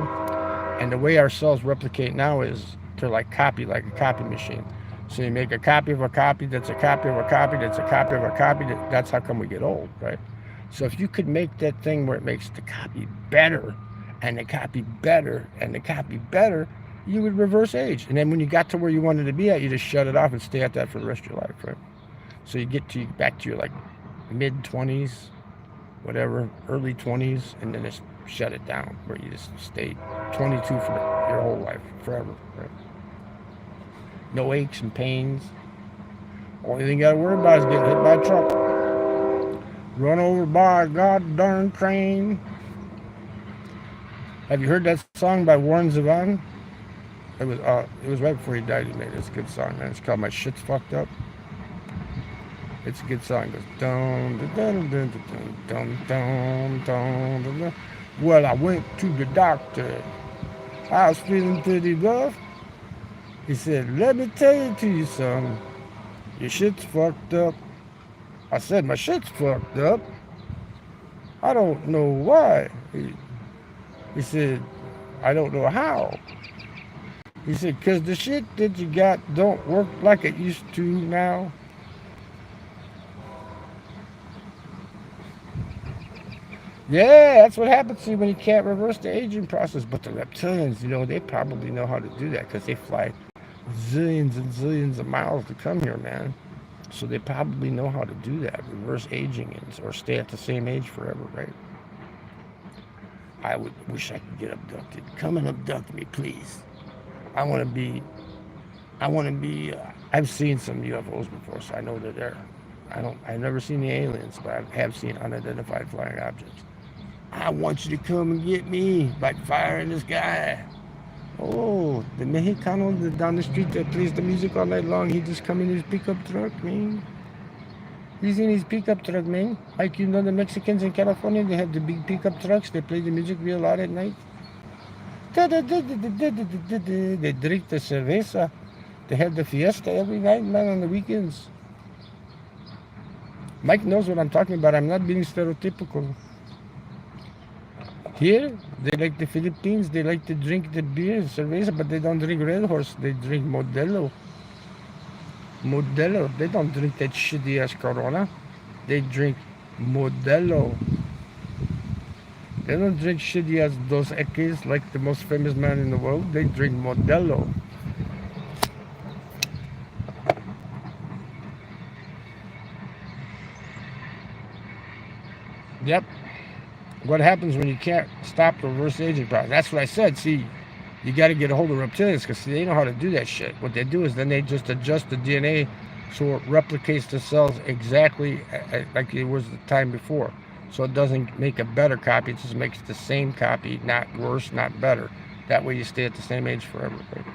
And the way our cells replicate now is they're like a copy machine. So you make a copy of a copy that's a copy of a copy that's a copy of a copy. That's how come we get old, right? So if you could make that thing where it makes the copy better and the copy better and the copy better, you would reverse age. And then when you got to where you wanted to be at, you just shut it off and stay at that for the rest of your life, right? So you get back to your like mid-20s, whatever, early 20s, and then just shut it down where you just stay 22 for your whole life, forever, right? No aches and pains. Only thing you gotta worry about is getting hit by a truck. Run over by a god darn crane. Have you heard that song by Warren Zevon? It was right before he died. He made it. It's a good song, man. It's called "My Shit's Fucked Up." It's a good song. It goes dum dum dum dum dum dum dum. Well, I went to the doctor. I was feeling pretty rough. He said, "Let me tell you to you, son. Your shit's fucked up." I said, "My shit's fucked up. I don't know why." He said, "I don't know how." He said, "'Cause the shit that you got don't work like it used to now." Yeah, that's what happens to you when you can't reverse the aging process. But the reptilians, they probably know how to do that because they fly zillions and zillions of miles to come here, man. So they probably know how to do that, reverse aging or stay at the same age forever, right? I would wish I could get abducted. Come and abduct me, please. I want to be, I've seen some UFOs before, so I know they're there. I've never seen the aliens, but I have seen unidentified flying objects. I want you to come and get me by fire in the sky. Oh, the Mexicano down the street that plays the music all night long, he just come in his pickup truck, man. He's in his pickup truck, man. Like the Mexicans in California, they have the big pickup trucks. They play the music real loud at night. They drink the cerveza. They have the fiesta every night, man, on the weekends. Mike knows what I'm talking about. I'm not being stereotypical. Here, they like the Philippines. They like to drink the beer, cerveza, but they don't drink Red Horse. They drink Modelo. Modelo. They don't drink that shitty ass Corona. They drink Modelo. They don't drink shitty ass Dos Equis like the most famous man in the world. They drink Modelo. Yep. What happens when you can't stop the reverse aging process? That's what I said. See, you got to get a hold of reptilians because they know how to do that shit. What they do is then they just adjust the DNA so it replicates the cells exactly like it was the time before. So it doesn't make a better copy. It just makes the same copy, not worse, not better. That way you stay at the same age forever. Right?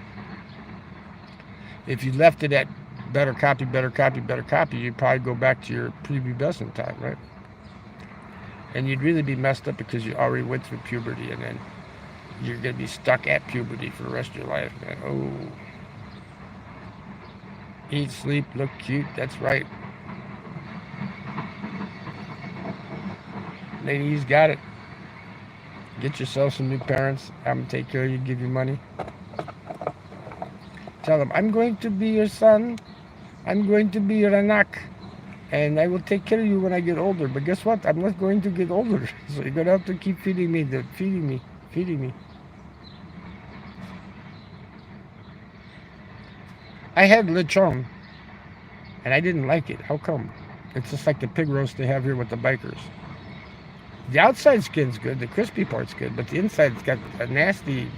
If you left it at better copy, better copy, better copy, you'd probably go back to your prepubescent time, right? And you'd really be messed up because you already went through puberty, and then you're going to be stuck at puberty for the rest of your life, man. Oh. Eat, sleep, look cute. That's right. Ladies, got it. Get yourself some new parents. Have them take care of you, give you money. Tell them, I'm going to be your son. I'm going to be your anak. And I will take care of you when I get older. But guess what? I'm not going to get older. So you're going to have to keep feeding me. Feeding me. I had lechon, and I didn't like it. How come? It's just like the pig roast they have here with the bikers. The outside skin's good, the crispy part's good, but the inside's got a nasty...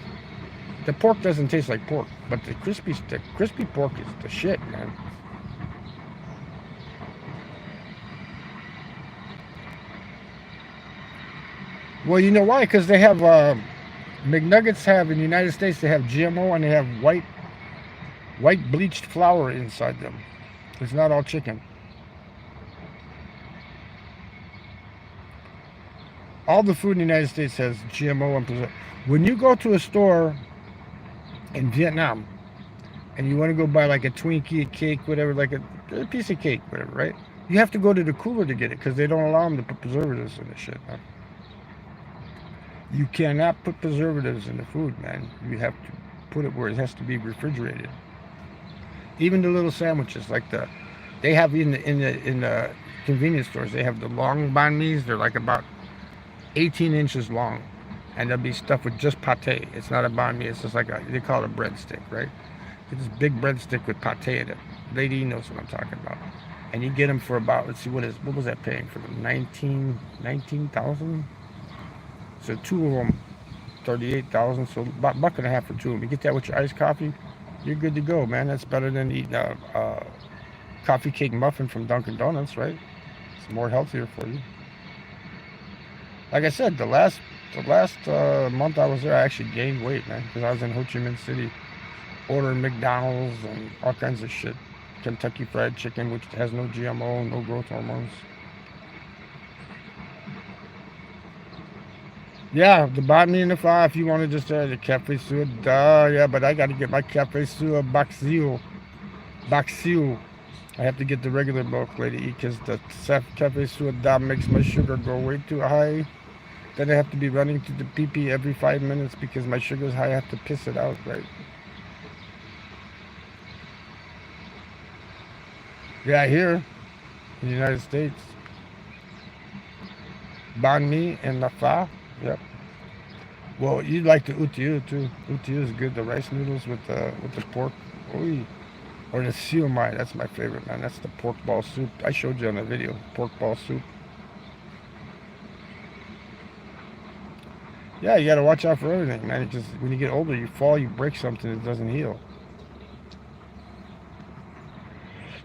The pork doesn't taste like pork, but the crispy pork is the shit, man. Well, you know why? Because they have... McNuggets have, in the United States, they have GMO and they have white bleached flour inside them. It's not all chicken. All the food in the United States has GMO and preservatives. When you go to a store in Vietnam and you want to go buy like a Twinkie, a cake, whatever, like a piece of cake, whatever, right? You have to go to the cooler to get it because they don't allow them to put preservatives in the shit, man. You cannot put preservatives in the food, man. You have to put it where it has to be refrigerated. Even the little sandwiches, like they have in the convenience stores, they have the long banh mi's. They're like about 18 inches long, and they'll be stuffed with just pate. It's not a banh mi. It's just like they call it a breadstick, right? It's this big breadstick with pate in it. Lady knows what I'm talking about. And you get them for about, let's see, what was that paying for them? 19,000. So two of them, 38,000. So about $1.50 for two of them. You get that with your iced coffee, you're good to go, man. That's better than eating a coffee cake muffin from Dunkin' Donuts, right? It's more healthier for you. Like I said, the last month I was there, I actually gained weight, man, because I was in Ho Chi Minh City, ordering McDonald's and all kinds of shit. Kentucky Fried Chicken, which has no GMO, no growth hormones. Yeah, the banh mi and the pho, if you want to just the cafe sua, yeah, but I got to get my cafe sua baksiu. I have to get the regular milk, lady, because the cafe sua da makes my sugar go way too high. Then I have to be running to the pee-pee every 5 minutes because my sugar's high. I have to piss it out, right? Yeah, here in the United States, banh mi and the pho. Yep. Well, you like the utiu too. Utiu is good. The rice noodles with the pork. Oy. Or the siomai. That's my favorite, man. That's the pork ball soup. I showed you on the video. Pork ball soup. Yeah, you got to watch out for everything, man. Because when you get older, you fall, you break something, it doesn't heal.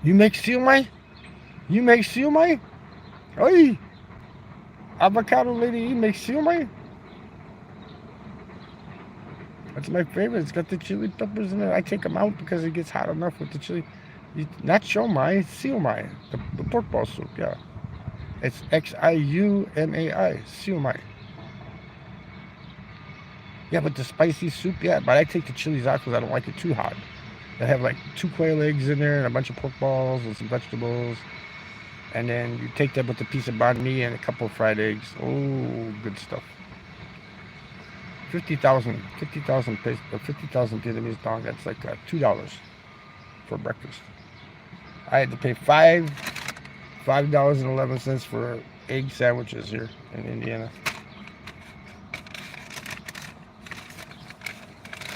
You make siomai? You make siomai? Oy. Avocado lady, you make siomai? That's my favorite. It's got the chili peppers in it. I take them out because it gets hot enough with the chili. Not siomai, siomai. The pork ball soup, yeah. It's Xiumai, siomai. Yeah, but the spicy soup, yeah. But I take the chilies out because I don't like it too hot. I have like 2 quail eggs in there and a bunch of pork balls and some vegetables. And then you take that with a piece of banh mi and a couple of fried eggs. Oh, good stuff. 50,000 Vietnamese dong. That's like $2 for breakfast. I had to pay $5.11 for egg sandwiches here in Indiana.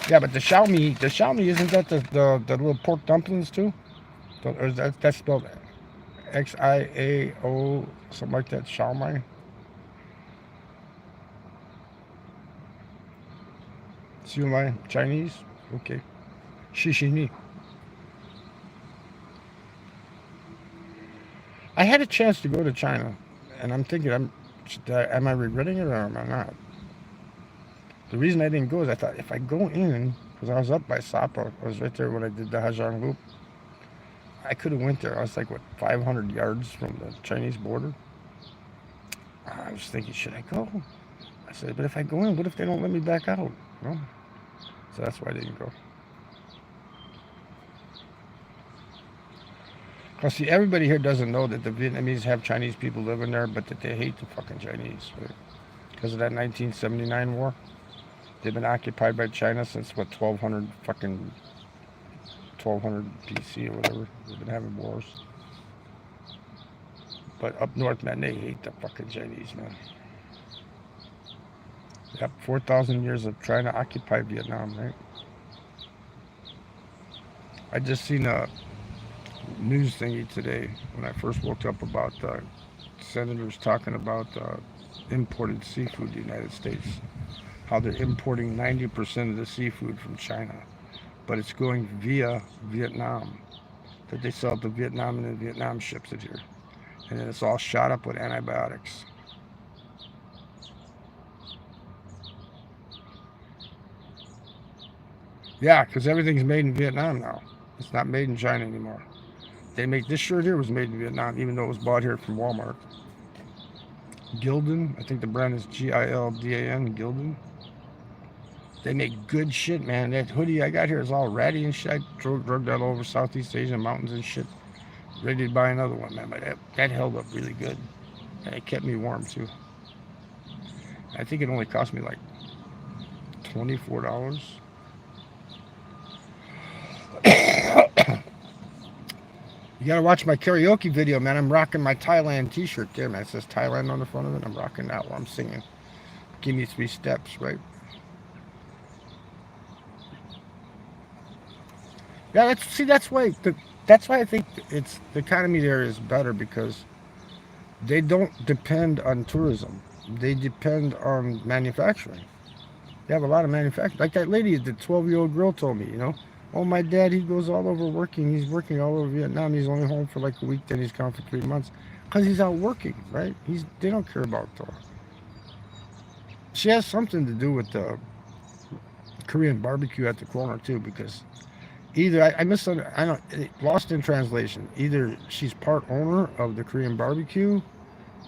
Yeah, but the Xiaomi isn't that the little pork dumplings too? Or is that's spelled Xiao something like that? Xiaomi. Siumai Chinese. Okay. Shishini. I had a chance to go to China, and I'm thinking, am I regretting it or am I not? The reason I didn't go is I thought if I go in, because I was up by Sapa, I was right there when I did the Hajang Loop. I could have went there. I was like, what, 500 yards from the Chinese border. I was thinking, should I go? I said, but if I go in, what if they don't let me back out? No. So that's why I didn't go. Because see, everybody here doesn't know that the Vietnamese have Chinese people living there, but that they hate the fucking Chinese, right? Because of that 1979 war. They've been occupied by China since what 1200 BC or whatever. They've been having wars. But up north, man, they hate the fucking Chinese, man. Yep, 4,000 years of trying to occupy Vietnam, right? I just seen a news thingy today when I first woke up about senators talking about imported seafood to the United States. How they're importing 90% of the seafood from China, but it's going via Vietnam. That they sell to Vietnam and then Vietnam ships it here. And then it's all shot up with antibiotics. Yeah, because everything's made in Vietnam now. It's not made in China anymore. They make this shirt here was made in Vietnam, even though it was bought here from Walmart. Gildan, I think the brand is Gildan, Gildan. They make good shit, man. That hoodie I got here is all ratty and shit. I drug that all over Southeast Asian mountains and shit. Ready to buy another one, man. But that held up really good. And it kept me warm, too. I think it only cost me like $24. You gotta watch my karaoke video, man. I'm rocking my Thailand t-shirt there, man. It says Thailand on the front of it. I'm rocking that while I'm singing. Give me 3 steps, right? Yeah, that's why I think it's the economy there is better because they don't depend on tourism. They depend on manufacturing. They have a lot of manufacturing. Like that lady, the 12-year-old girl told me, oh, my dad, he goes all over working. He's working all over Vietnam. He's only home for like a week, then he's gone for 3 months. Because he's out working, right? They don't care about she has something to do with the Korean barbecue at the corner too, because either I misunderstood, I don't, lost in translation. Either she's part owner of the Korean barbecue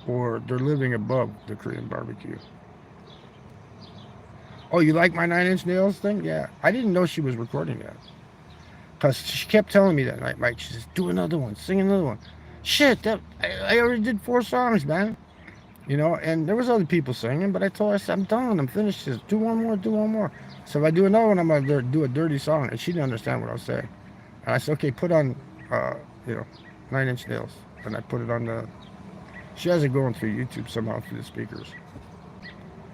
or they're living above the Korean barbecue. Oh, you like my 9 Inch Nails thing? Yeah. I didn't know she was recording that. Because she kept telling me that night, Mike. She says, do another one, sing another one. Shit, I already did 4 songs, man. And there was other people singing, but I told her, I said, I'm done, I'm finished. She says, do one more. So if I do another one, I'm going to do a dirty song. And she didn't understand what I was saying. And I said, okay, put on, 9 Inch Nails. And I put it on she has it going through YouTube somehow through the speakers.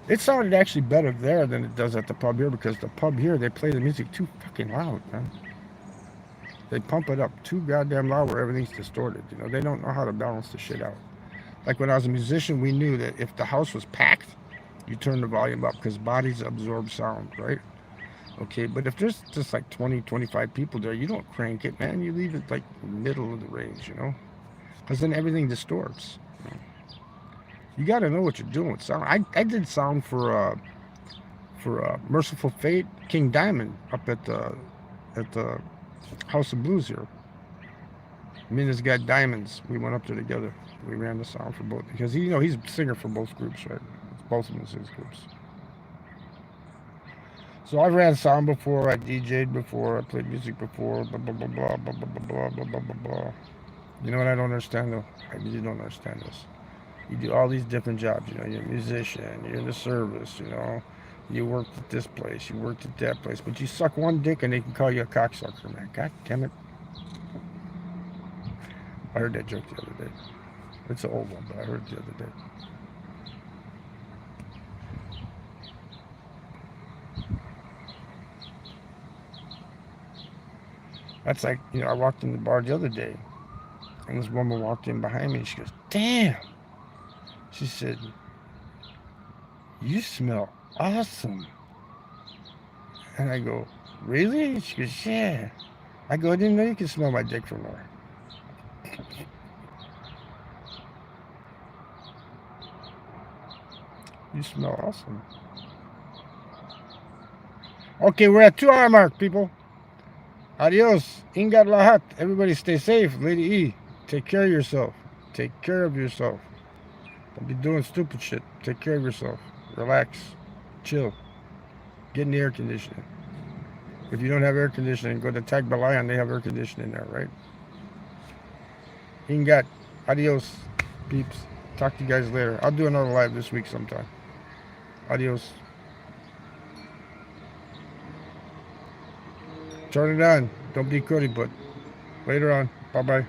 It sounded actually better there than it does at the pub here because the pub here, they play the music too fucking loud, man. They pump it up too goddamn loud where everything's distorted. They don't know how to balance the shit out. Like when I was a musician, we knew that if the house was packed, you turn the volume up because bodies absorb sound, right? Okay, but if there's just like 20, 25 people there, you don't crank it, man. You leave it like middle of the range, because then everything distorts. You got to know what you're doing with sound. I did sound for Merciful Fate, King Diamond up at the House of Blues here. Me and this guy Diamonds, we went up there together. We ran the sound for both because he's a singer for both groups, right? Both of them is his groups. So I ran sound before, I DJ'd before, I played music before, blah blah blah blah blah blah blah blah blah blah blah. You know what I don't understand though? I really don't understand this. You do all these different jobs, you know, you're a musician, you're in the service, you know, you worked at this place, you worked at that place, but you suck one dick and they can call you a cocksucker, man. God damn it. I heard that joke the other day. It's an old one, but I heard it the other day. That's like, you know, I walked in the bar the other day and this woman walked in behind me and she goes, damn. She said, you smell awesome. And I go, really? She goes, yeah. I go, I didn't know you could smell my dick from there. You smell awesome. Okay, we're at 2 hour mark, people. Adios. Ingat lahat. Everybody stay safe. Lady E, take care of yourself. Take care of yourself. Don't be doing stupid shit. Take care of yourself. Relax. Chill. Get in the air conditioning. If you don't have air conditioning, go to Tagbalayan. They have air conditioning there, right? Ingat. Adios, peeps. Talk to you guys later. I'll do another live this week sometime. Adios. Turn it on. Don't be curry, but later on. Bye-bye.